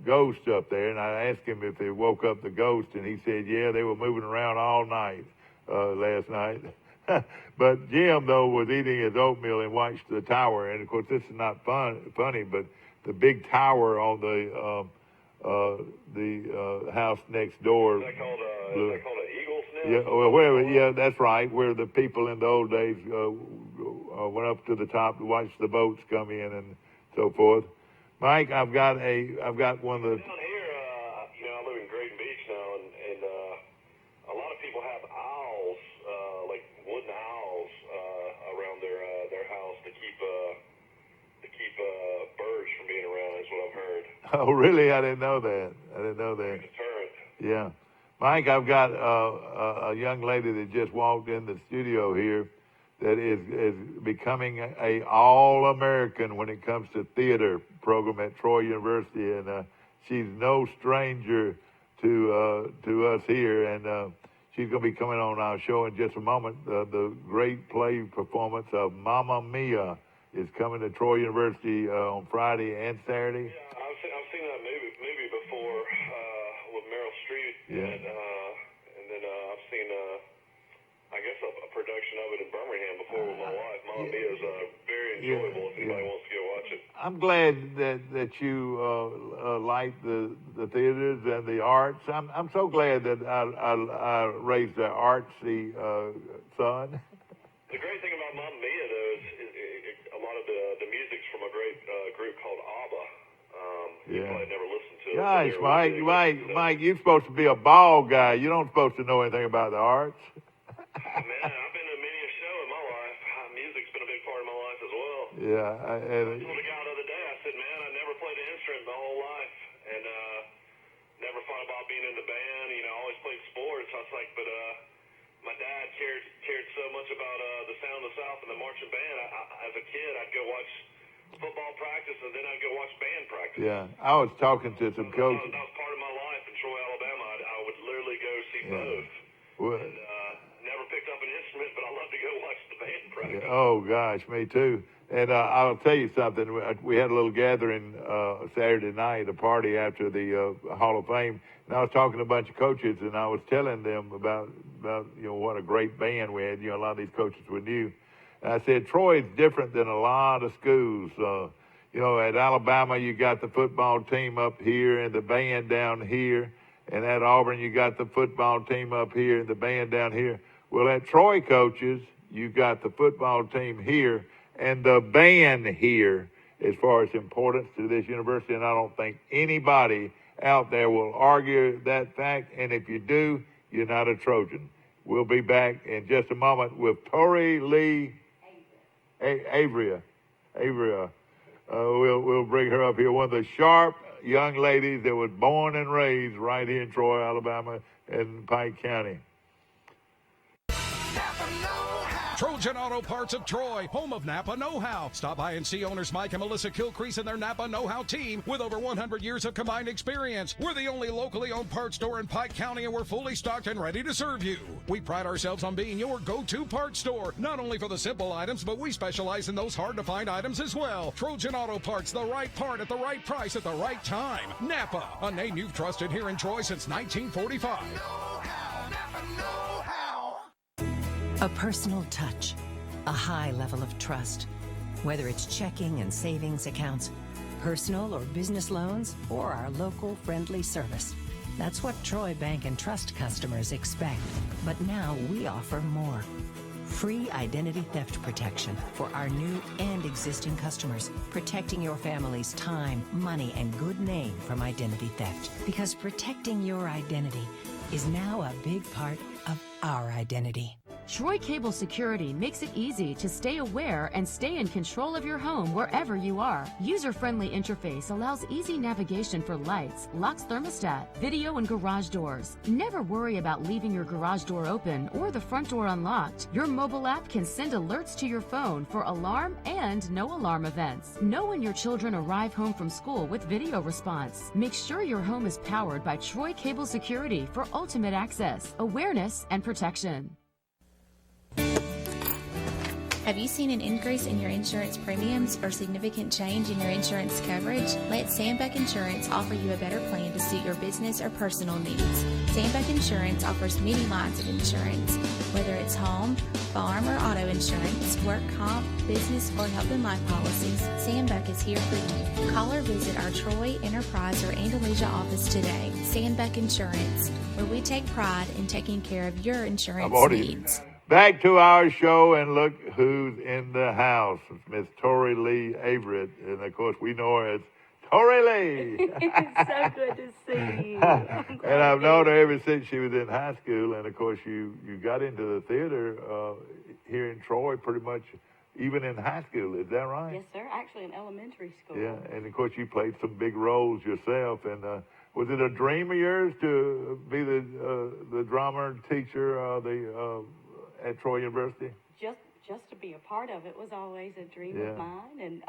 ghosts up there, and I asked him if they woke up the ghost, and he said, yeah, they were moving around all night last night. But Jim, though, was eating his oatmeal and watched the tower, and of course this is not funny, but the big tower on the house next door. Is that called an eagle's nest? Yeah, well, wherever. Yeah, that's right. Where the people in the old days went up to the top to watch the boats come in and so forth. Mike, I've got one of the. Down here, I live in Grayton Beach now, and a lot of people have owls, like wooden owls, around their house to keep birds from being around. Is what I've heard. Oh, really? I didn't know that. Deterrent. Yeah, Mike, I've got a young lady that just walked in the studio here that is becoming a all-American when it comes to theater program at Troy University, and she's no stranger to us here, and she's going to be coming on our show in just a moment. The great play performance of Mamma Mia is coming to Troy University on Friday and Saturday. Yeah, I've seen that movie before with Meryl Streep, yeah. and then I've seen I guess a production of it in Birmingham before with my wife. Mamma Mia is very enjoyable if anybody wants to go watch it. I'm glad that you like the theaters and the arts. I'm so glad that I raised an artsy son. The great thing about Mamma Mia, though, is a lot of the music's from a great group called ABBA. You probably never listened to it. Gosh, Mike, you're supposed to be a ball guy. You don't supposed to know anything about the arts. Man, I've been to many a show in my life. Music's been a big part of my life as well. Yeah. I told a guy the other day, I said, man, I never played an instrument my whole life, and never thought about being in the band. I always played sports. I was like, but my dad cared so much about the Sound of the South and the marching band. As a kid, I'd go watch football practice, and then I'd go watch band practice. Yeah, I was talking to some coaches. That was part of my life in Troy, Alabama. I would literally go see both. Well, and never picked up an instrument, but I love to go watch the band practice. Oh, gosh, me too. And I'll tell you something. We had a little gathering Saturday night, a party after the Hall of Fame, and I was talking to a bunch of coaches, and I was telling them about what a great band we had. A lot of these coaches were new. And I said, Troy is different than a lot of schools. At Alabama, you got the football team up here and the band down here. And at Auburn, you got the football team up here and the band down here. Well, at Troy, coaches, you got the football team here and the band here as far as importance to this university. And I don't think anybody out there will argue that fact, and if you do, you're not a Trojan. We'll be back in just a moment with Tori Lee Avery. We'll bring her up here. One of the sharp young ladies that was born and raised right here in Troy, Alabama, and Pike County. Trojan Auto Parts of Troy, home of Napa Know-How. Stop by and see owners Mike and Melissa Kilcrease and their Napa Know-How team with over 100 years of combined experience. We're the only locally owned parts store in Pike County, and we're fully stocked and ready to serve you. We pride ourselves on being your go-to parts store, not only for the simple items, but we specialize in those hard-to-find items as well. Trojan Auto Parts, the right part at the right price at the right time. Napa, a name you've trusted here in Troy since 1945. A personal touch, a high level of trust. Whether it's checking and savings accounts, personal or business loans, or our local friendly service. That's what Troy Bank and Trust customers expect. But now we offer more. Free identity theft protection for our new and existing customers, protecting your family's time, money, and good name from identity theft. Because protecting your identity is now a big part of our identity. Troy Cable Security makes it easy to stay aware and stay in control of your home wherever you are. User-friendly interface allows easy navigation for lights, locks thermostat, video, and garage doors. Never worry about leaving your garage door open or the front door unlocked. Your mobile app can send alerts to your phone for alarm and no alarm events. Know when your children arrive home from school with video response. Make sure your home is powered by Troy Cable Security for ultimate access, awareness, and protection. Have you seen an increase in your insurance premiums or significant change in your insurance coverage? Let Sandbeck Insurance offer you a better plan to suit your business or personal needs. Sandbeck Insurance offers many lines of insurance, whether it's home, farm, or auto insurance, work comp, business, or health and life policies. Sandbeck is here for you. Call or visit our Troy, Enterprise, or Andalusia office today. Sandbeck Insurance, where we take pride in taking care of your insurance needs. Back to our show, and look who's in the house. It's Miss Tori Lee Avery, and of course we know her as Tori Lee. It's so good to see you. And I've known her ever since she was in high school, and of course you got into the theater here in Troy pretty much even in high school. Is that right? Yes, sir. Actually in elementary school. Yeah, and of course you played some big roles yourself, and was it a dream of yours to be the drama teacher at Troy University? Just to be a part of it was always a dream of mine, and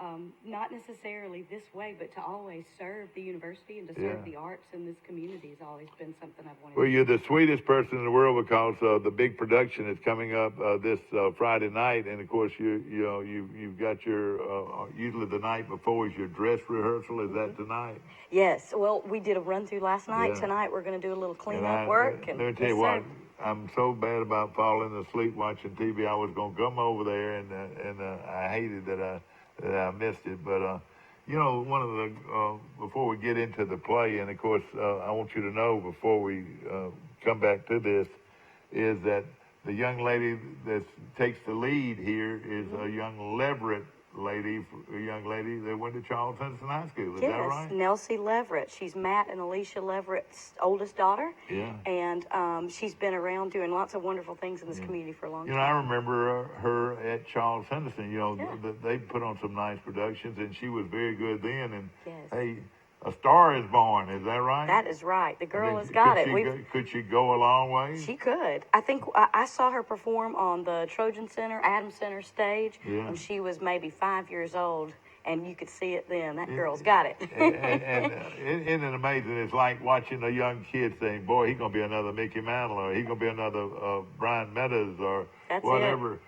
not necessarily this way, but to always serve the university and to serve the arts in this community has always been something I've wanted. Well, you're the sweetest person in the world because the big production is coming up this Friday night, and of course you've got your usually the night before is your dress rehearsal. Is that tonight? Yes. Well, we did a run through last night. Yeah. Tonight we're going to do a little cleanup work. Let me tell you what. I'm so bad about falling asleep watching TV. I was going to come over there, and I hated that I missed it. But one of the before we get into the play, and of course I want you to know before we come back to this, is that the young lady that takes the lead here is a young Leverett a young lady that went to Charles Henderson High School. Is that right? Yes, Nelsie Leverett. She's Matt and Alicia Leverett's oldest daughter. Yeah. And she's been around doing lots of wonderful things in this community for a long time. I remember her at Charles Henderson. They put on some nice productions, and she was very good then. And hey, a star is born. Is that right? That is right. The girl has got it. Could she go a long way? She could. I think I saw her perform on the Trojan Center, Adams Center stage when she was maybe 5 years old, and you could see it then. That girl's got it. and isn't it amazing? It's like watching a young kid saying, boy, he's going to be another Mickey Mantle, or he's going to be another Brian Meadows, or That's whatever. It.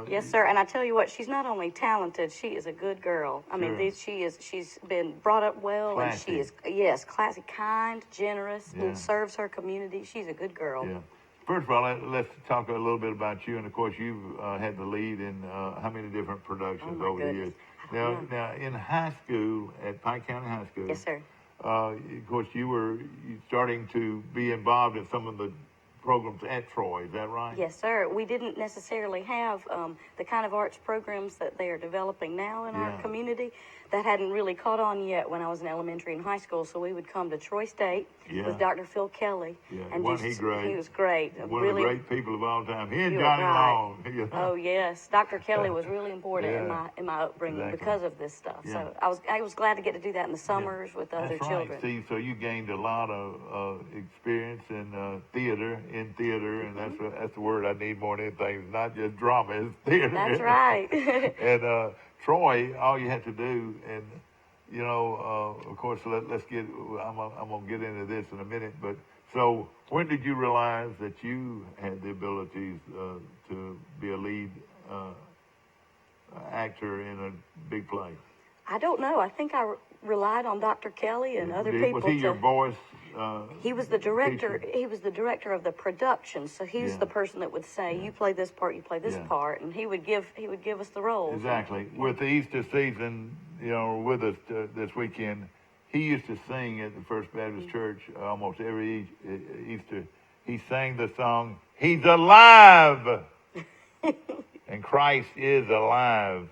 Yes, sir. And I tell you what, she's not only talented, she is a good girl. I mean, she's been brought up well, classy. And she is, classy, kind, generous, and serves her community. She's a good girl. Yeah. First of all, let's talk a little bit about you. And, of course, you've had the lead in how many different productions over the years? Now, in high school, at Pike County High School. Yes, sir. Of course, you were starting to be involved in some of the programs at Troy. Is that right? Yes, sir. We didn't necessarily have the kind of arts programs that they are developing now in our community. That hadn't really caught on yet when I was in elementary and high school. So we would come to Troy State with Dr. Phil Kelly. Yeah, and wasn't he great? He was great. One of the great people of all time. He and You Johnny are right. Long. You know? Oh yes, Dr. Kelly was really important in my upbringing Exactly. because of this stuff. Yeah. So I was glad to get to do that in the summers with other That's children. right. See, so you gained a lot of experience in theater, and that's the word I need more than anything. It's not just drama, it's theater. That's right. And Troy, all you have to do, and you know, of course, let's get. I'm gonna get into this in a minute, but so when did you realize that you had the abilities to be a lead actor in a big play? I don't know. I think I relied on Dr. Kelly and other people. Was he your voice? He was the director. teacher? He was the director of the production. So he's the person that would say, "You play this part. You play this part," and he would give us the roles. Exactly. With the Easter season, you know, with us this weekend, he used to sing at the First Baptist Church almost every Easter. He sang the song, "He's alive," and Christ is alive,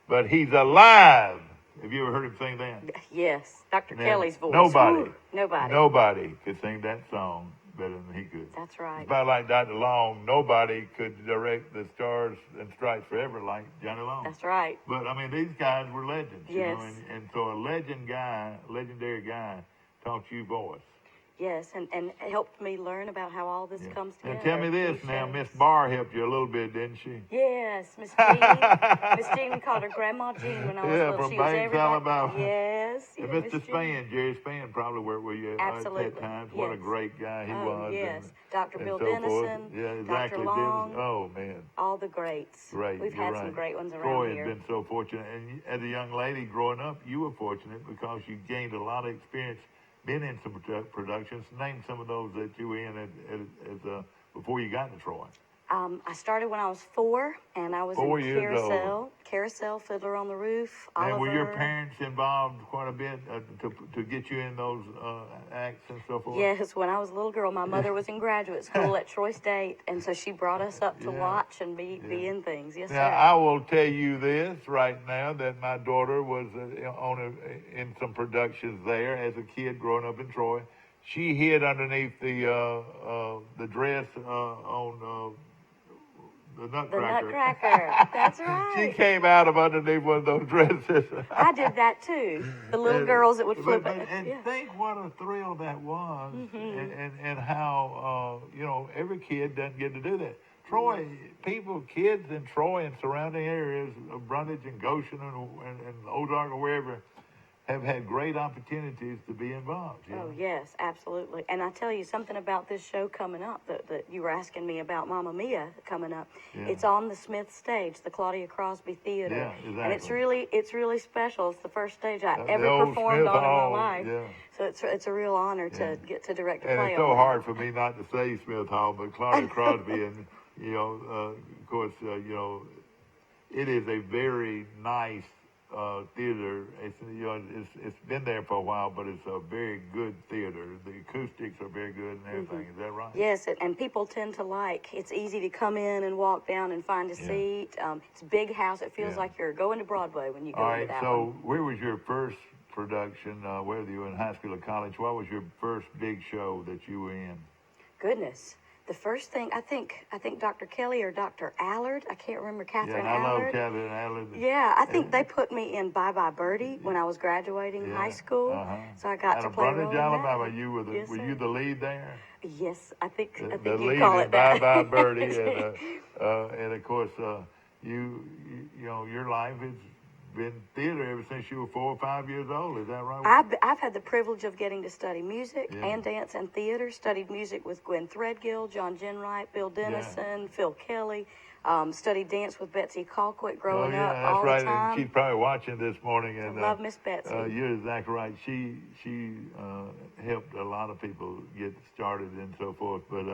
but He's alive. Have you ever heard him sing that? Yes, Dr. Now, Kelly's voice. Nobody could sing that song better than he could. That's right. It's about like Dr. Long. Nobody could direct the Stars and Stripes Forever like Johnny Long. That's right. But I mean, these guys were legends. You Yes. know, and so a legendary guy taught you voice. Yes, and it helped me learn about how all this comes together. And tell me this These now, shows. Miss Barr helped you a little bit, didn't she? Yes, Miss Jean. Miss Jean, we called her Grandma Jean when I was little. from She was Banks, everybody. Alabama. Yes. And yeah, Mr. Miss Jean. Spann, Jerry Spann probably worked with you Absolutely. at that time. What a Yes. great guy he Oh, was. yes. Dr. and Bill so forth. Dennison, Yeah, exactly. Dr. Long. Oh, man. All the greats. Great. We've You're had right. some great ones around Troy here. has been so fortunate. And as a young lady growing up, you were fortunate because you gained a lot of experience, been in some productions. Name some of those that you were in before you got to Troy. I started when I was 4, and I was 4 in years old. Carousel, Fiddler on the Roof, And Oliver. were your parents involved quite a bit to get you in those acts and so forth? Yes, when I was a little girl, my mother was in graduate school at Troy State, and so she brought us up to watch and be in things. Yes, Now, sir. I will tell you this right now, that my daughter was in some productions there as a kid growing up in Troy. She hid underneath the dress on the Nutcracker. The Nutcracker. That's right. She came out of underneath one of those dresses. I did that too. The little girls that would flip it. And Yeah. think what a thrill that was, and how every kid doesn't get to do that. Troy, kids in Troy and surrounding areas of Brundage and Goshen and Ozark or wherever, have had great opportunities to be involved. You Oh, know? yes, absolutely. And I tell you something about this show coming up that you were asking me about Mamma Mia coming up. Yeah. It's on the Smith stage, the Claudia Crosby Theater. Yeah, exactly. And it's really special. It's the first stage I The ever old performed Smith on Hall, in my life. yeah. So it's a real honor to get to direct a And play it's so on hard for me not to say Smith Hall, but Claudia Crosby, and of course, it is a very nice theater. It's been there for a while, but it's a very good theater. The acoustics are very good and everything. Is that right? Yes, and people tend to like. It's easy to come in and walk down and find a seat. It's a big house. It feels like you're going to Broadway when you go All into right. that So, one. where was your first production? Whether you were in high school or college, what was your first big show that you were in? Goodness. The first thing, I think Dr. Kelly or Dr. Allard, I can't remember, Catherine I love Allard. Catherine Allard. Yeah, I think they put me in Bye Bye Birdie when I was graduating high school. So I got Out to of play a role Brundage, in that. Alabama, you were Yes, were sir. you the lead there? Yes, I think The you lead call in it that. Bye Bye Birdie, and of course, you your life has been theater ever since you were 4 or 5 years old. Is that right? I've had the privilege of getting to study music and dance and theater. Studied music with Gwen Threadgill, John Jenright, Bill Dennison, Phil Kelly. Studied dance with Betsy Colquitt growing up that's all right. the time. And she's probably watching this morning. And Love Miss Betsy. You're exactly right. She helped a lot of people get started and so forth. But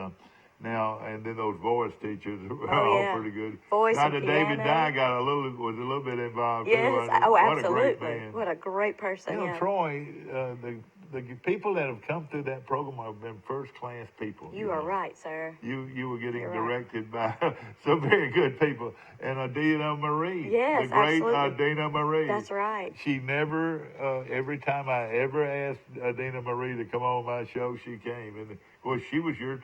now, and then those voice teachers were all pretty good. Voice Dr. and David piano. Dye was a little bit involved Yes. too. Oh, What absolutely. a great man. What a great person. You know, yeah. Troy, the people that have come through that program have been first-class people. You are right, sir. You were getting You're directed by some very good people. And Adina Marie. Yes, the great absolutely. Adina Marie. That's right. She never, every time I ever asked Adina Marie to come on my show, she came. And, of course, she was your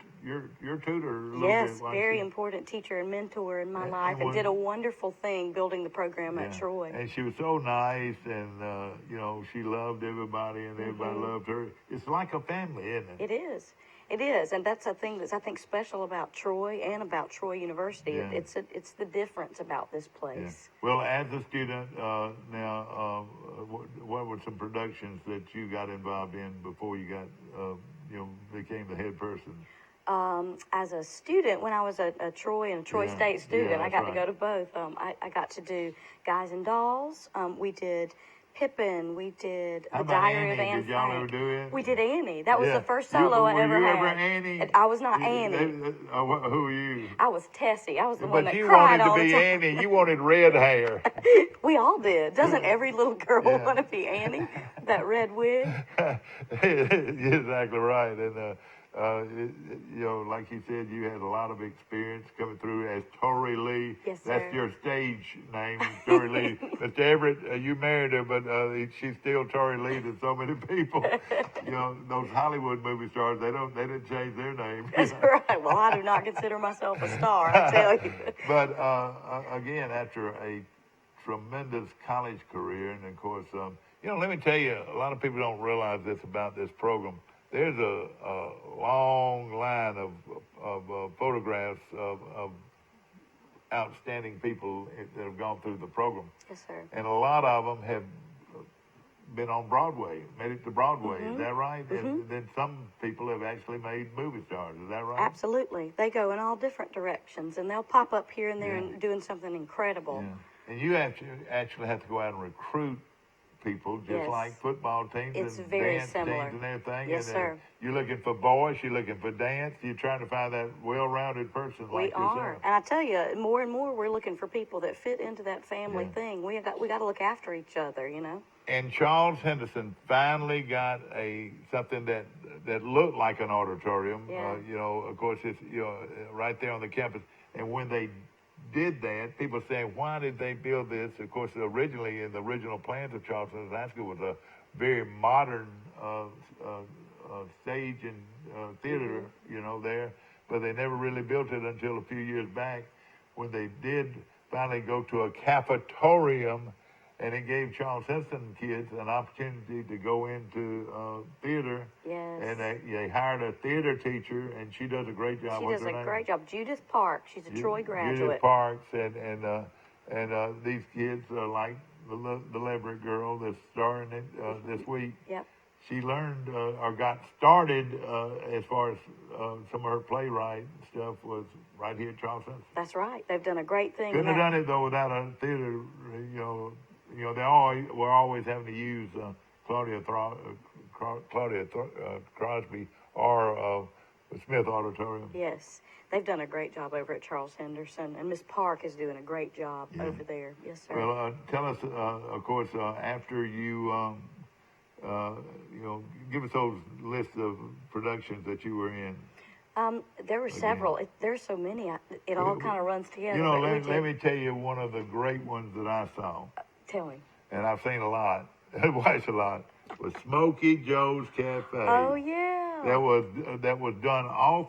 tutor a little Yes, bit. very important teacher and mentor in my life, and did a wonderful thing building the program at Troy. And she was so nice, and, you know, she loved everybody, and everybody loved her. It's like a family, isn't it? It is. It is, and that's a thing that's, I think, special about Troy and about Troy University. Yeah. It's the difference about this place. Yeah. Well, as a student, now, what were some productions that you got involved in before you got, became the head person? As a student, when I was a Troy and Troy State student, I got to go to both. I got to do Guys and Dolls. We did Pippin. We did The Diary of Anne Did y'all Frank. ever do it? We did Annie. That was the first solo I ever Were you had. ever Annie? I was not Annie. Who were you? I was Tessie. I was the one that But you cried wanted all to be the time. Annie. You wanted red hair. We all did. Doesn't every little girl want to be Annie? That red wig. You're exactly right. And like you said, you had a lot of experience coming through as Tori Lee. Yes, That's sir. your stage name, Tori Lee. Mr. Everett, you married her, but she's still Tori Lee to so many people. Those Hollywood movie stars, they didn't change their name. That's right. Well, I do not consider myself a star, I tell you. But again, after a tremendous college career, and of course, let me tell you, a lot of people don't realize this about this program. There's a long line of photographs of outstanding people that have gone through the program. Yes, sir. And a lot of them have been on Broadway, made it to Broadway. Is that right? And then some people have actually made movie stars. Is that right? Absolutely. They go in all different directions, and they'll pop up here and there and doing something incredible. Yeah. And you actually have to go out and recruit people, just like football teams It's and very dance similar. teams and everything. Yes, and, sir. You're looking for boys, you're looking for dance, you're trying to find that well-rounded person like yourself. We are. And I tell you, more and more we're looking for people that fit into that family thing. We got to look after each other, And Charles Henderson finally got something that looked like an auditorium. Yeah. Of course, it's right there on the campus. And when they did that, people saying, why did they build this? Of course, originally, in the original plans of Charles Henderson High School was a very modern stage and theater, there. But they never really built it until a few years back when they did finally go to a cafetorium, and it gave Charles Henderson kids an opportunity to go into theater. Yes. And they hired a theater teacher, and she does a great job. She does a great job. Judith Park. She's a Troy graduate. Judith Parks, and these kids are like the Leverett girl that's starring it this week. Yep. She learned or got started as far as some of her playwright stuff was right here at Charles Henderson. That's right. They've done a great thing. Couldn't have done it though without a theater. They were always having to use Claudia Crosby or Smith Auditorium. Yes. They've done a great job over at Charles Henderson, and Miss Park is doing a great job over there. Yes, sir. Well, tell us, of course, after you, give us those lists of productions that you were in. There were several. There's so many. It all kind of runs together. Let me tell you one of the great ones that I saw. Tell me. And I've seen a lot. I've watched a lot. Was Smokey Joe's Cafe. Oh yeah. That was done off.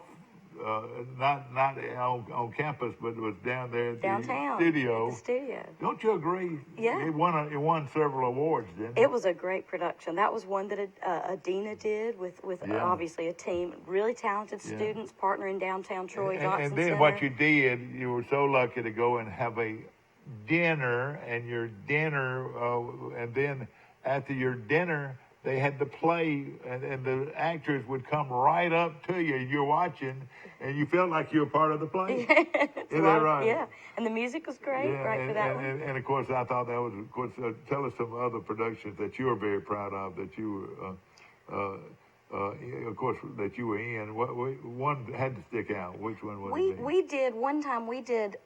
Not on campus, but it was down there at downtown, the studio. At the studio. Don't you agree? Yeah. It won several awards, didn't it? It was a great production. That was one that Adina did with obviously a team, really talented students partnering downtown Troy Johnson And then Center. what you did, you were so lucky to go and have a dinner, and your dinner, and then after your dinner, they had the play, and the actors would come right up to you. You're watching, and you felt like you were part of the play. Is that right? Yeah, and the music was great, for that one. And of course, I thought that was, of course, tell us some other productions that you are very proud of, that you were, of course, that you were in. One had to stick out. Which one was it? We did one time. We did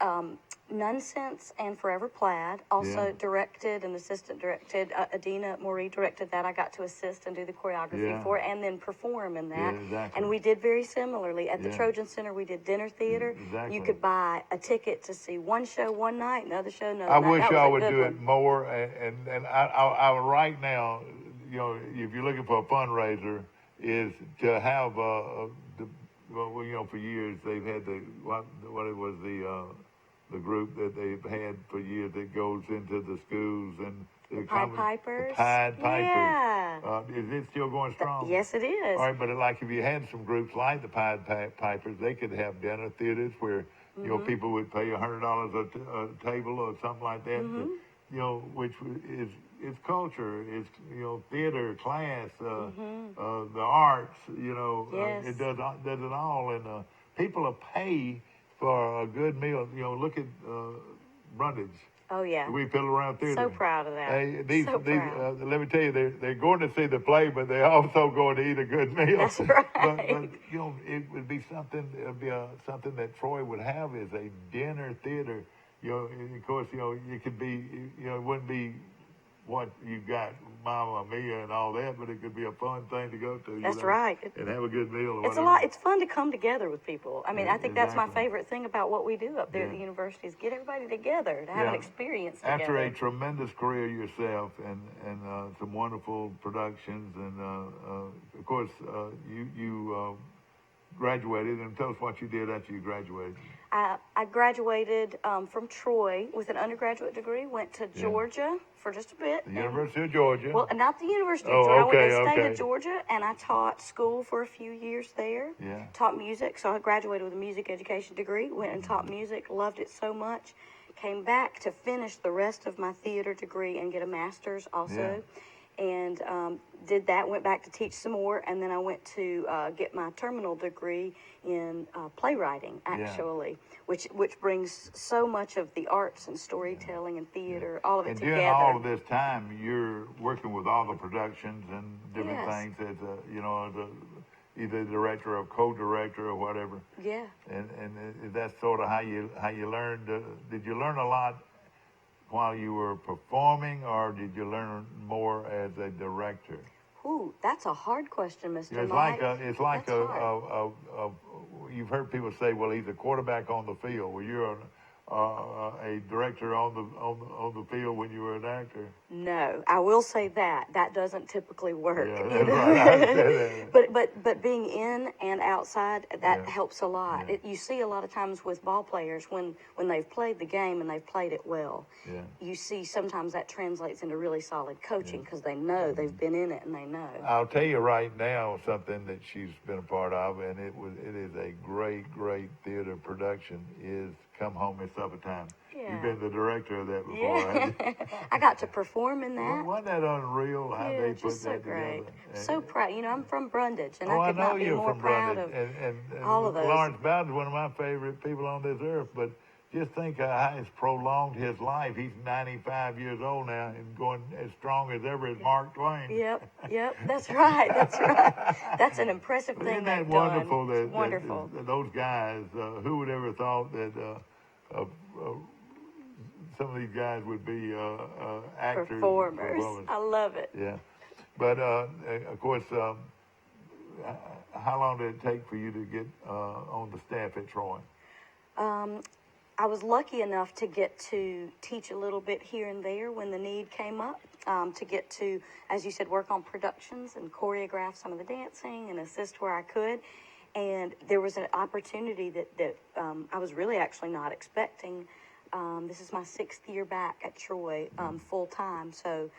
Nonsense and Forever Plaid. Also directed and assistant directed. Adina Marie directed that. I got to assist and do the choreography for it, and then perform in that. Yeah, exactly. And we did very similarly at the Trojan Center. We did dinner theater. Exactly. You could buy a ticket to see one show one night, another show another I night. wish That was y'all a would good do one. it more. And I right now, you know, if you're looking for a fundraiser, is to have for years they've had what it was the group that they've had for years that goes into the schools and the Pied Pipers. The Pied Pipers. Yeah. Is it still going strong? Yes, it is. All right, but like if you had some groups like the Pied Pipers, they could have dinner theaters where you know people would pay $100 a table or something like that. You know, which is culture, it's theater, class, the arts. You know, it does it all, and people will pay for a good meal. You know, look at Brundage. Oh yeah, we fiddle around theater. So proud of that. These let me tell you, they're going to see the play, but they're also going to eat a good meal. That's right. But you know, it would be something. It would be something that Troy would have is a dinner theater. You know, and of course, you know, it could be. You know, it wouldn't be what you got, Mama Mia and all that, but it could be a fun thing to go to. That's right. And have a good meal. It's a lot. It's fun to come together with people. I mean, I think that's my favorite thing about what we do up there at the university is get everybody together to have an experience together. After a tremendous career yourself and some wonderful productions and of course you graduated, and tell us what you did after you graduated. I graduated from Troy with an undergraduate degree, went to Georgia for just a bit. The University of Georgia? Well, not the University of Georgia. I went to the state of okay. Georgia, and I taught school for a few years there. Taught music, so I graduated with a music education degree, went and taught music, loved it so much. Came back to finish the rest of my theater degree and get a master's also. And did that, went back to teach some more, and then I went to get my terminal degree in playwriting, actually, which brings so much of the arts and storytelling and theater, all of it together. And during all of this time, you're working with all the productions and different things as either director or co-director or whatever. Yeah. And that's sort of how you learned. Did you learn a lot while you were performing, or did you learn more as a director? Ooh, that's a hard question, Mr. It's Mike. It's like you've heard people say, well, he's a quarterback on the field. Well, you're a director on the field when you were an actor. No, I will say that doesn't typically work. Yeah, that's right. But being in and outside, that helps a lot. You see a lot of times with ball players when they've played the game and they've played it well. You see sometimes that translates into really solid coaching because they know they've been in it and they know. I'll tell you right now something that she's been a part of, and it is a great theater production. Is Come Home It's Supper Time. You've been the director of that before, haven't you? I got to perform in that. Wasn't that unreal how they put so that great. together? So proud. You know, I'm from Brundage, and I could know not be you're more from proud Brundage. of and all of those. Lawrence Bowden's one of my favorite people on this earth, but just think how it's prolonged his life. He's 95 years old now and going as strong as ever as Mark Twain. Yep, that's right. That's an impressive thing. Isn't that wonderful? It's wonderful. That those guys, who would ever thought that some of these guys would be actors. Performers. I love it. Yeah. But, of course, how long did it take for you to get on the staff at Troy? I was lucky enough to get to teach a little bit here and there when the need came up, to get to, as you said, work on productions and choreograph some of the dancing and assist where I could. And there was an opportunity that I was really actually not expecting. This is my 6th year back at Troy, full time. So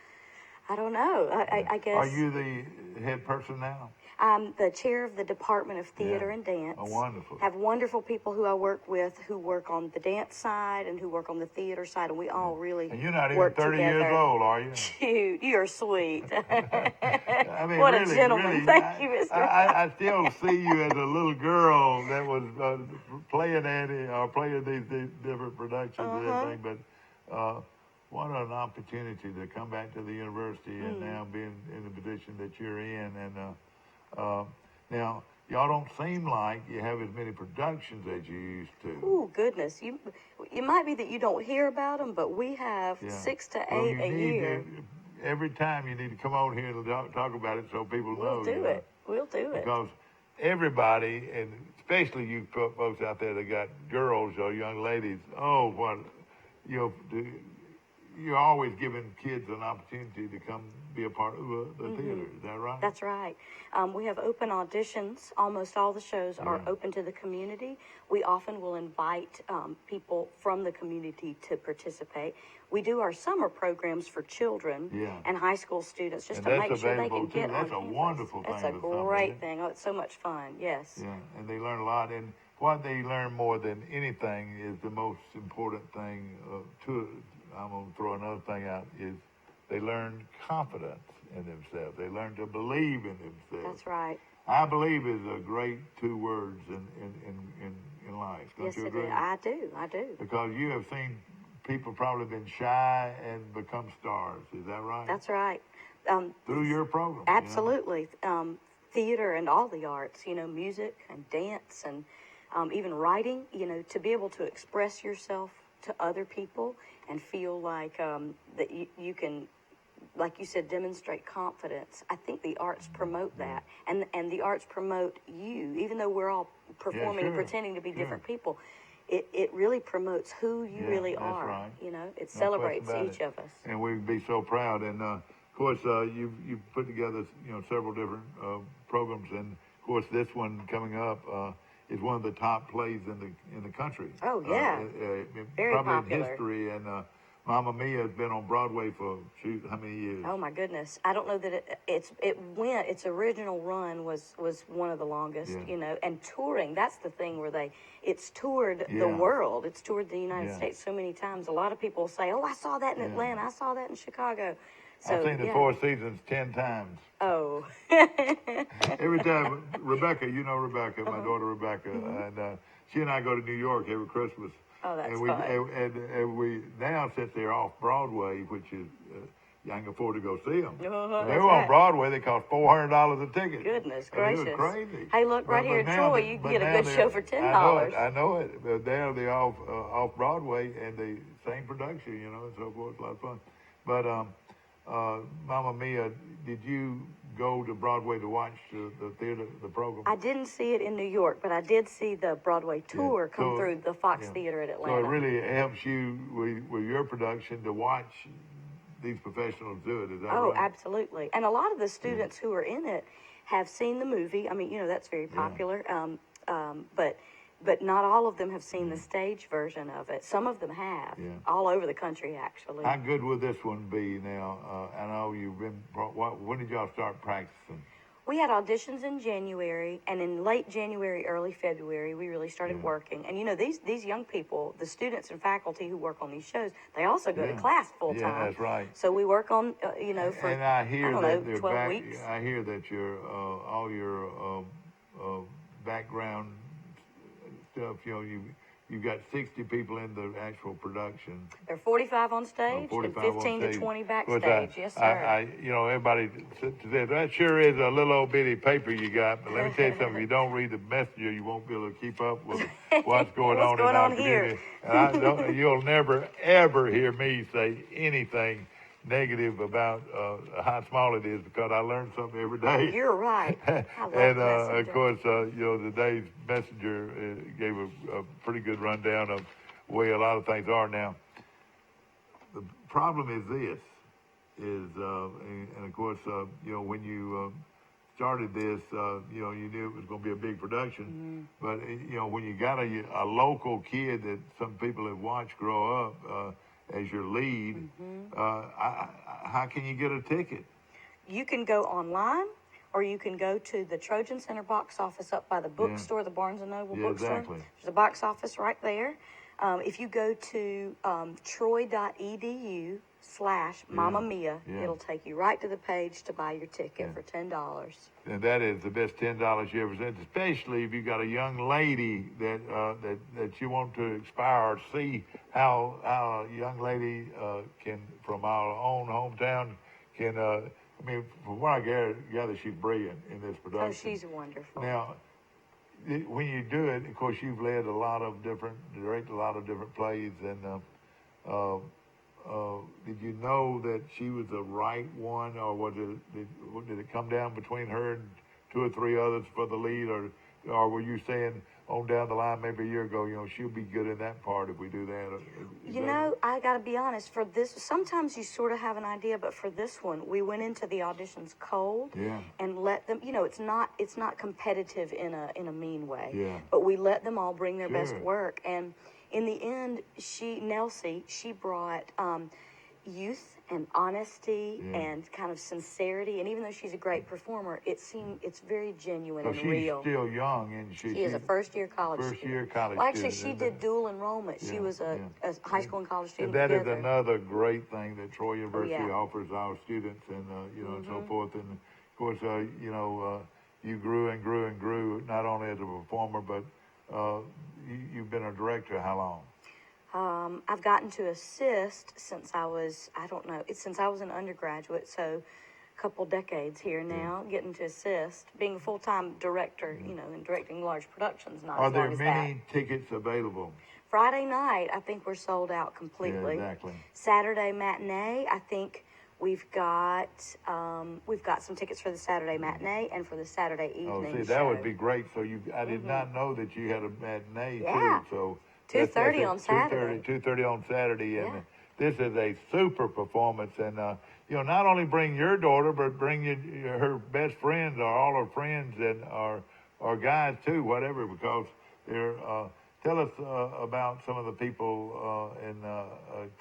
I don't know. I guess. Are you the head person now? I'm the chair of the Department of Theater and Dance. Oh, wonderful. Have wonderful people who I work with who work on the dance side and who work on the theater side, and we all really And you're not even work 30 together. years old, are you? Shoot, you're sweet. I mean, what really, a gentleman. really, Thank you, Mr. I still see you as a little girl that was playing Annie or playing these different productions and everything, but what an opportunity to come back to the university and now be in the position that you're in. And Now, y'all don't seem like you have as many productions as you used to. Oh, goodness. It might be that you don't hear about them, but we have 6 to 8 a year. Every time you need to come on here and talk about it so people know. We'll do it. We'll do it. Because everybody, and especially you folks out there that got girls or young ladies, you're always giving kids an opportunity to come be a part of the theater. Is that right? That's right. We have open auditions. Almost all the shows are open to the community. We often will invite people from the community to participate. We do our summer programs for children and high school students just to make sure they can get on That's a campus. wonderful thing. That's a great thing. Oh, it's so much fun. Yes. Yeah, and they learn a lot. And what they learn more than anything is the most important thing I'm going to throw another thing out, is they learn confidence in themselves. They learn to believe in themselves. That's right. I believe is a great 2 words in life. Don't Yes, you it agree? is. I do. Because you have seen people probably been shy and become stars. Is that right? That's right. Through your program. Absolutely. Theater and all the arts, music and dance and even writing, to be able to express yourself to other people and feel like that you can, like you said, demonstrate confidence. I think the arts promote that, and the arts promote you. Even though we're all performing and pretending to be different people, it really promotes who you really are. Right. It celebrates each of us. And we'd be so proud. And of course, you've put together several different programs, and of course, this one coming up is one of the top plays in the country. Oh yeah, very probably popular. in history. And Mamma Mia has been on Broadway for how many years? Oh my goodness, I don't know that its original run was one of the longest. And touring. That's the thing where it's toured the world. It's toured the United States so many times. A lot of people say, "Oh, I saw that in Atlanta. I saw that in Chicago." So, I've seen the 4 seasons 10 times. Oh. Every time, Rebecca, my daughter Rebecca, and she and I go to New York every Christmas. Oh, that's fun. And we now, since they're off Broadway, which is, I can afford to go see them. They were on Broadway. They cost $400 a ticket. Goodness gracious. It was crazy. Hey, look, right here in Troy, you can get a good show for $10. I know it. But now they're off Broadway, and the same production, and so forth. It's a lot of fun. But Mamma Mia, did you go to Broadway to watch the theater, the program? I didn't see it in New York, but I did see the Broadway tour come through the Fox Theater at Atlanta. So it really helps you with your production to watch these professionals do it. Is that right? Oh, absolutely. And a lot of the students who are in it have seen the movie. I mean, that's very popular. But not all of them have seen the stage version of it. Some of them have, all over the country, actually. How good will this one be now? I know you've been, when did y'all start practicing? We had auditions in January, and in late January, early February, we really started working. And, these young people, the students and faculty who work on these shows, they also go to class full time. Yeah, that's right. So we work on, for, and I hear that 12 weeks. I hear that all your background stuff, you've got 60 people in the actual production. There are 45 on stage 45 and 15 to 20 backstage. Yes, sir. Everybody says that sure is a little old bitty paper you got, but let me tell you something, if you don't read the Messenger, you won't be able to keep up with what's going on in our community. And you'll never, ever hear me say anything negative about how small it is, because I learn something every day. You're right. I love and Messenger. of course, today's Messenger gave a pretty good rundown of the way a lot of things are now. The problem is this, and of course, when you started this, you knew it was going to be a big production, but when you got a local kid that some people have watched grow up as your lead, how can you get a ticket? You can go online, or you can go to the Trojan Center box office up by the bookstore, the Barnes & Noble bookstore. Exactly. There's a box office right there. If you go to troy.edu/Mamma Mia, it'll take you right to the page to buy your ticket for $10. And that is the best $10 you ever spent, especially if you got a young lady that you want to inspire or see how a young lady can, from our own hometown, can I mean, from what I gather, she's brilliant in this production. Oh, she's wonderful. Now, when you do it, of course, you've directed a lot of different plays, and did you know that she was the right one, or did it come down between her and 2 or 3 others for the lead, or were you saying on down the line maybe a year ago, she'll be good in that part if we do that? I got to be honest, for this, sometimes you sort of have an idea, but for this one, we went into the auditions cold and let them, it's not competitive in a mean way, but we let them all bring their best work. And in the end, Nelsie, she brought youth and honesty and kind of sincerity, and even though she's a great performer, it's very genuine and real. She's still young, and she is a first-year college student. Well, actually, she did dual enrollment. She was a high school and college student and that together. is another great thing that Troy University offers our students, and and so forth. And of course, you grew and grew and grew, not only as a performer, but you've been a director how long? I've gotten to assist since I was an undergraduate, so a couple decades here now, getting to assist. Being a full-time director, and directing large productions, not Are as long as that. there many tickets available? Friday night, I think we're sold out completely. Yeah, exactly. Saturday matinee, I think we've got some tickets for the Saturday matinee and for the Saturday evening show. That would be great. So I did not know that you had a matinee too. So 2:30 on Saturday. 2:30 on Saturday, and this is a super performance. And not only bring your daughter, but bring her best friends or all her friends and or guys too, whatever, because they're. Tell us about some of the people and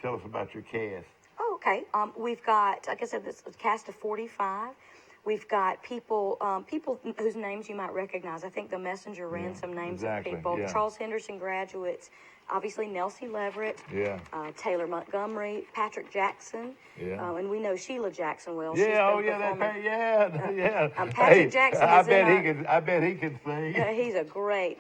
tell us about your cast. Oh, okay. We've got, like I said, this is a cast of 45. We've got people whose names you might recognize. I think the Messenger ran some names of people. Yeah. Charles Henderson graduates, obviously Nelsie Leverett, Taylor Montgomery, Patrick Jackson, and we know Sheila Jackson well. Patrick Jackson. I bet he can sing. He's a great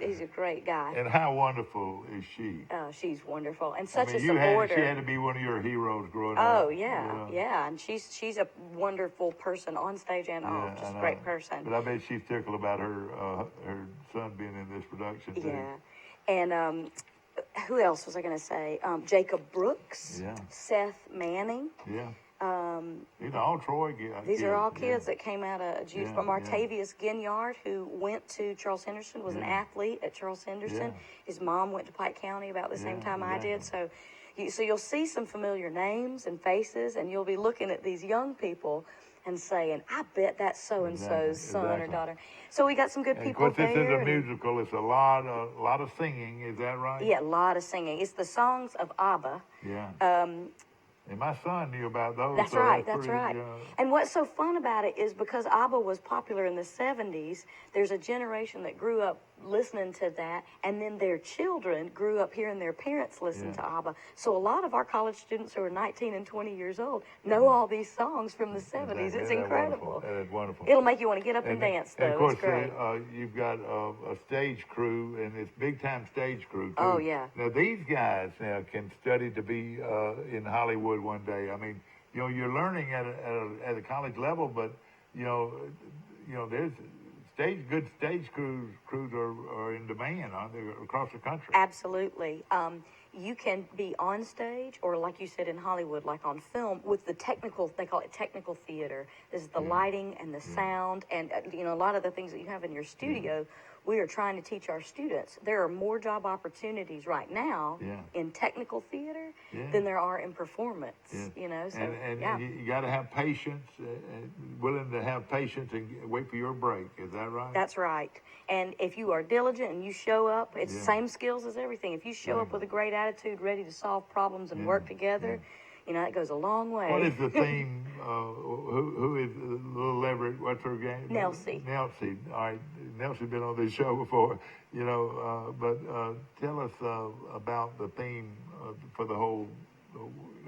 guy. And how wonderful is she? She's wonderful and such a she supporter. had to be one of your heroes growing up. Oh yeah, and she's a wonderful person on stage and off, just a great person. But I bet she's tickled about her son being in this production too. Yeah, and who else was I going to say? Jacob Brooks, Seth Manning. Yeah. These are all Troy kids. These are all kids that came out of Jude. Martavius Ginyard, who went to Charles Henderson, was an athlete at Charles Henderson. His mom went to Pike County about the same time I did. So you'll see some familiar names and faces, and you'll be looking at these young people and saying, I bet that's so-and-so's son or daughter. So we got some good people there. Of course, this is a musical. It's a lot of singing. Is that right? Yeah, a lot of singing. It's the songs of ABBA. Yeah. And my son knew about those. That's right. And what's so fun about it is because ABBA was popular in the 70s, there's a generation that grew up listening to that, and then their children grew up hearing their parents listen to ABBA. So a lot of our college students who are 19 and 20 years old know all these songs from the 70s. It's incredible. That is wonderful. It'll make you want to get up and dance, though. And of course, it's great. you've got a stage crew, and it's big-time stage crew, too. Oh, yeah. Now, these guys now can study to be in Hollywood one day. I mean, you're learning at a college level, but, there's good stage crews are in demand, aren't they, across the country? Absolutely. You can be on stage, or like you said in Hollywood, like on film, with the technical, they call it technical theater. This is the lighting and the sound, and a lot of the things that you have in your studio, we are trying to teach our students. There are more job opportunities right now in technical theater than there are in performance, So, and you got to have patience, willing to have patience and wait for your break. Is that right? That's right. And if you are diligent and you show up, it's the same skills as everything. If you show up with a great attitude, ready to solve problems and work together, that goes a long way. What is the theme? Who is little Leverett? What's her name? Nelsie. Nelsie. All right. Nelsie's been on this show before, but tell us about the theme for the whole.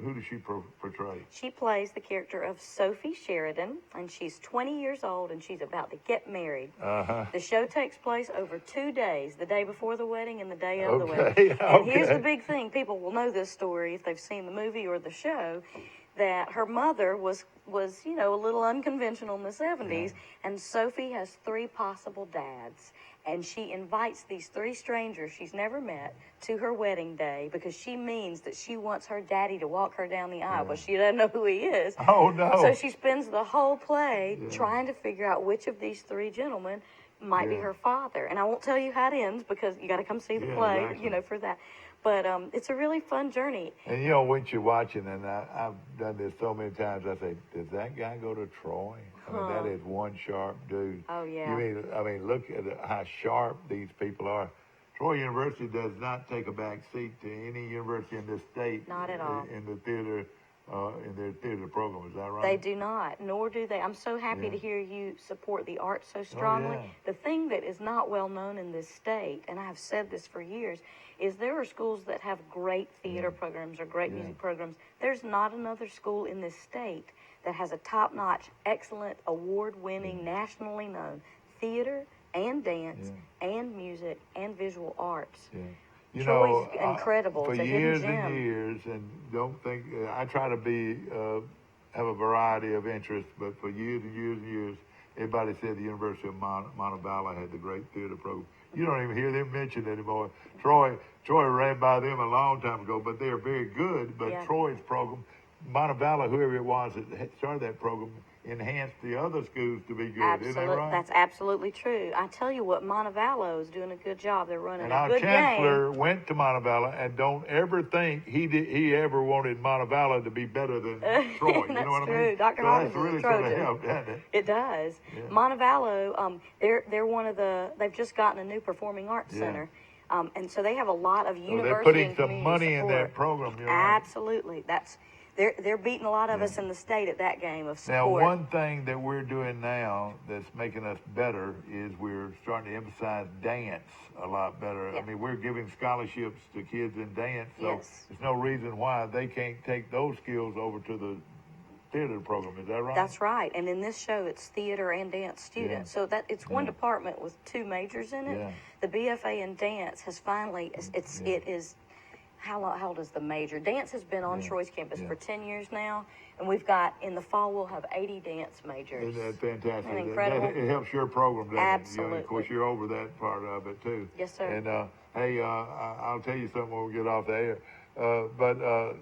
Who does she portray? She plays the character of Sophie Sheridan, and she's 20 years old, and she's about to get married. The show takes place over 2 days, the day before the wedding and the day of the wedding. And here's the big thing. People will know this story if they've seen the movie or the show. that her mother was you know, a little unconventional in the 70s, and Sophie has 3 possible dads. And she invites these 3 strangers she's never met to her wedding day because she means that she wants her daddy to walk her down the aisle, but she doesn't know who he is. Oh, no. So she spends the whole play trying to figure out which of these 3 gentlemen might be her father. And I won't tell you how it ends because you got to come see the play, exactly. you know, for that. But it's a really fun journey. And, you know, when you're watching, and I've done this so many times, I say, does that guy go to Troy? I mean, that is one sharp dude. Oh, yeah. I mean, look at how sharp these people are. Troy University does not take a back seat to any university in this state. Not at all. In the theater, in their theater program. Is that right? They do not, nor do they. I'm so happy to hear you support the arts so strongly. The thing that is not well known in this state, and I have said this for years, is there are schools that have great theater programs or great music programs. There's not another school in this state that has a top-notch, excellent, award-winning, nationally known theater and dance and music and visual arts. You Troy's know, incredible. For it's a years hidden gem. and years, and don't think I try to be have a variety of interests, but for years and years and years, everybody said the University of Montevallo had the great theater program. You don't even hear them mentioned anymore. Troy ran by them a long time ago, but they are very good. But Troy's program, Montevallo, whoever it was that started that program, enhanced the other schools to be good. Absolutely. Isn't that right? That's absolutely true. I tell you what, Montevallo is doing a good job. They're running and a good our chancellor game. went to Montevallo, and don't ever think he ever wanted Montevallo to be better than Troy. You know what true. I mean? Dr. So Hawkins that's really is a going to Trojan. help, doesn't it? It does. Yeah. Montevallo, they're one of the. They've just gotten a new performing arts center, and so they have a lot of university. So they're putting and some community money in support. that program. You're right. Absolutely. They're beating a lot of us in the state at that game of Now, support. one thing that we're doing now that's making us better is we're starting to emphasize dance a lot better. Yeah. I mean, we're giving scholarships to kids in dance, so Yes. there's no reason why they can't take those skills over to the theater program. Is that right? That's right. And in this show, it's theater and dance students. So that it's one department with 2 majors in it. Yeah. The BFA in dance has finally. It is. How old is the major? Dance has been on Troy's campus for 10 years now, and we've got in the fall we'll have 80 dance majors. Isn't that fantastic? Isn't that incredible? It helps your program, doesn't it? You know, Absolutely. of course, you're over that part of it too. Yes, sir. And hey, I'll tell you something when we get off the air. But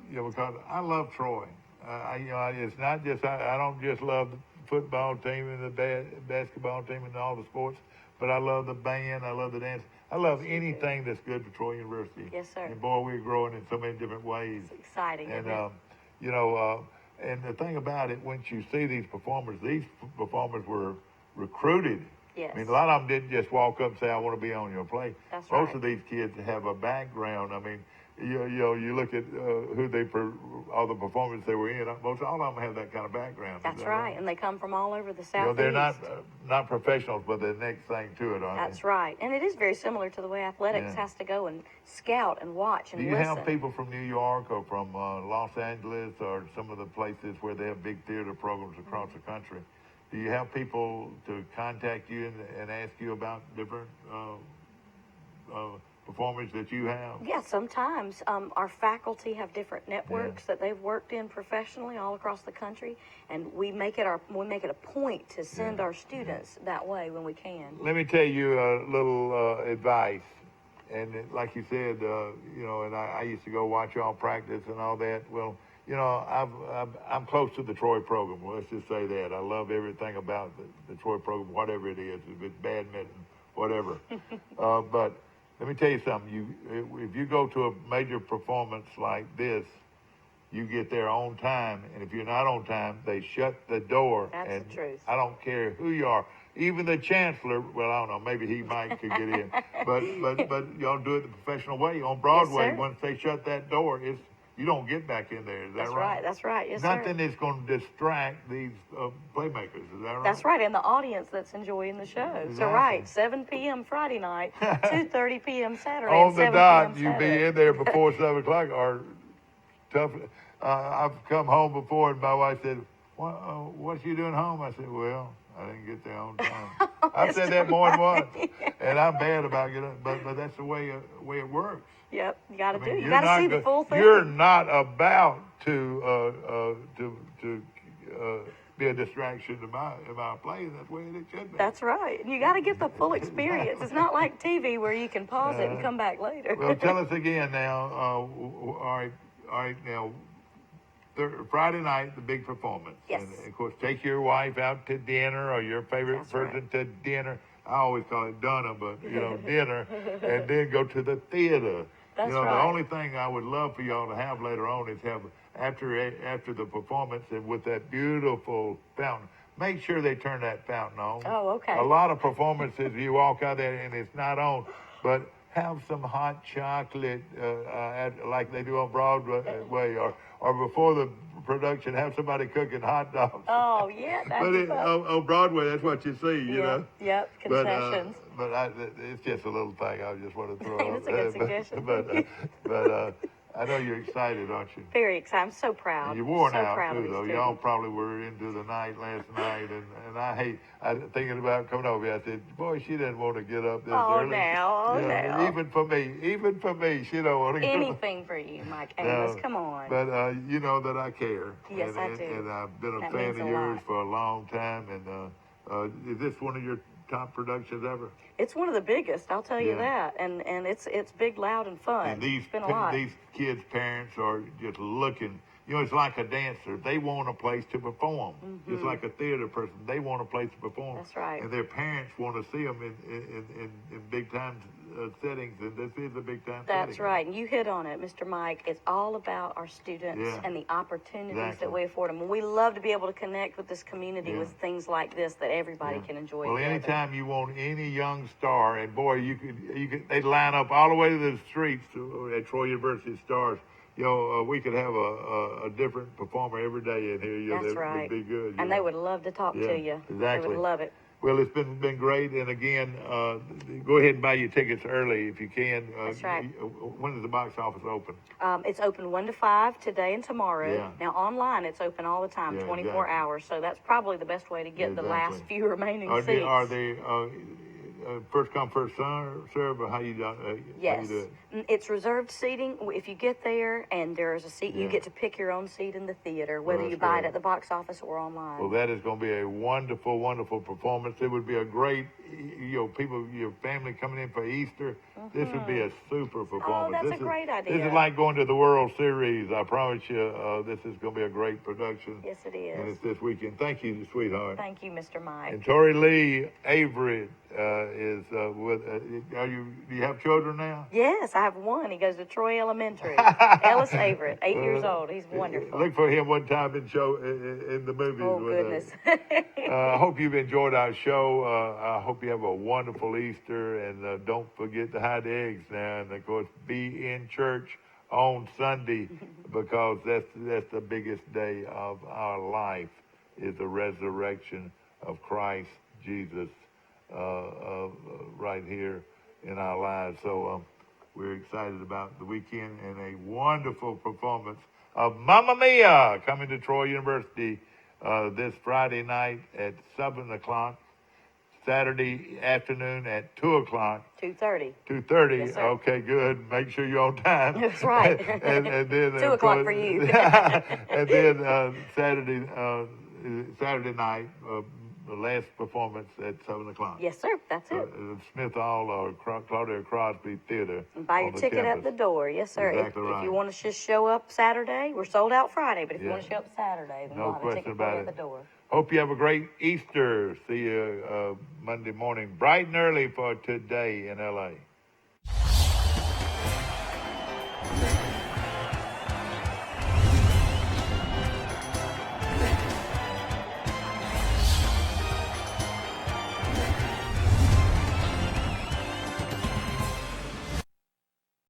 you know, because I love Troy. It's not just I don't just love the football team and the basketball team and all the sports, but I love the band. I love the dance. I love anything that's good for Troy University. Yes, sir. And boy, we're growing in so many different ways. It's exciting. And isn't it? you know, and the thing about it, once you see these performers were recruited. Yes. I mean, a lot of them didn't just walk up and say, "I want to be on your play." That's Most right. of these kids have a background. I mean, you look at all the performers they were in. Most all of them have that kind of background. That's Is that right. And they come from all over the Southeast. they're not professionals, but the next thing to it, aren't That's they? right. And it is very similar to the way athletics has to go and scout and watch and Do you listen. have people from New York or from Los Angeles or some of the places where they have big theater programs across the country? Do you have people to contact you and ask you about different performers that you have? Yeah, sometimes our faculty have different networks that they've worked in professionally all across the country, and we make it a point to send our students that way when we can. Let me tell you a little advice. And like you said, and I used to go watch y'all practice and all that. Well, I'm close to the Troy program. Well, let's just say that. I love everything about the Troy program, whatever it is. If it's badminton, whatever. But let me tell you something. If you go to a major performance like this, you get there on time. And if you're not on time, they shut the door. That's the truth. I don't care who you are. Even the chancellor, well, I don't know, maybe he might could get in. But y'all do it the professional way. On Broadway, sir. once they shut that door, you don't get back in there. Is that That's right? right. That's right. Yes, Nothing sir. is going to distract these playmakers. Is that right? That's right, and the audience that's enjoying the show. Exactly. So right, 7 p.m. Friday night, 2:30 p.m. Saturday, On and the 7 dot, p.m. you Saturday. be in there before 7 o'clock or tough. I've come home before and my wife said, what you doing home? I said, well, I didn't get there on time. I've said that more than once, and I'm bad about getting it, but that's the way it works. Yep, you got to do. You got to see the full thing. You're not about to be a distraction to my play. That's the way it should be. That's right. You got to get the full experience. It's not like TV where you can pause it and come back later. Well, tell us again now. All right. Now, Friday night, the big performance. Yes. And of course, take your wife out to dinner or your favorite person to dinner. I always call it Donna, but dinner, and then go to the theater. That's right. The only thing I would love for y'all to have later on is have after the performance and with that beautiful fountain. Make sure they turn that fountain on. Oh, okay. A lot of performances you walk out there and it's not on, but have some hot chocolate like they do on Broadway or before the production, have somebody cooking hot dogs. Oh, yeah, that's on Broadway, that's what you see, you know. Yep, concessions. But it's just a little thing I just want to throw out. It's a good suggestion. But I know you're excited, aren't you? Very excited. I'm so proud. You're worn so out, proud too, though. Y'all probably were into the night last night, and I thinking about coming over here. I said, boy, she didn't want to get up this early. Now. Even for me, she don't want to get up. Anything for you, Mike Amos. Come on. But you know that I care. Yes, I do. And I've been That a fan means of a yours lot. for a long time. And is this one of your top productions ever? It's one of the biggest, I'll tell you Yeah. that. And it's big, loud, and fun. And it's been a lot. these kids' parents are just looking. It's like a dancer. They want a place to perform. Just like a theater person, they want a place to perform. That's right. And their parents want to see them in big time settings, and this is a big time setting. That's right. And you hit on it, Mr. Mike. It's all about our students and the opportunities that we afford them. And we love to be able to connect with this community with things like this that everybody can enjoy. Well, together. anytime you want any young star, and boy, you could they'd line up all the way to the streets at Troy University Stars. We could have a different performer every day in here. That's that right. would be good. And they would love to talk to you. Exactly. They would love it. Well, it's been great. And again, go ahead and buy your tickets early if you can. That's right. When is the box office open? It's open 1 to 5 today and tomorrow. Yeah. Now, online, it's open all the time, 24 hours. So that's probably the best way to get the last few remaining seats. Are they first come, first serve, or how you do Yes. it? It's reserved seating. If you get there and there's a seat, you get to pick your own seat in the theater, whether you buy it at the box office or online. Well, that is going to be a wonderful, wonderful performance. It would be a great, people, your family coming in for Easter. This would be a super performance. Oh, that's a great idea. This is like going to the World Series. I promise you, this is going to be a great production. Yes, it is. And it's this weekend. Thank you, sweetheart. Thank you, Mr. Mike. And Tori Lee Avery is with. Do you have children now? Yes, I have one. He goes to Troy Elementary. Ellis Everett, 8 years old. He's wonderful. Look for him one time in the movies. Oh, goodness. I hope you've enjoyed our show. I hope you have a wonderful Easter, and don't forget to hide the eggs now. And of course, be in church on Sunday because that's the biggest day of our life is the resurrection of Christ Jesus right here in our lives. So we're excited about the weekend and a wonderful performance of Mamma Mia coming to Troy University this Friday night at 7 o'clock, Saturday afternoon at 2 o'clock. 2:30. 2:30. Yes, sir. Okay, good. Make sure you're on time. That's right. and then 2 o'clock for you. And then Saturday night, the last performance at 7 o'clock. Yes, sir. That's it. Smith Hall or Claudia Crosby Theater. Buy your ticket campus. at the door. Yes, sir. Exactly If right. you want to just show up Saturday, we're sold out Friday, but if you want to show up Saturday, then No we'll have a question ticket for you about at the it. door. Hope you have a great Easter. See you Monday morning, bright and early for Today in L.A.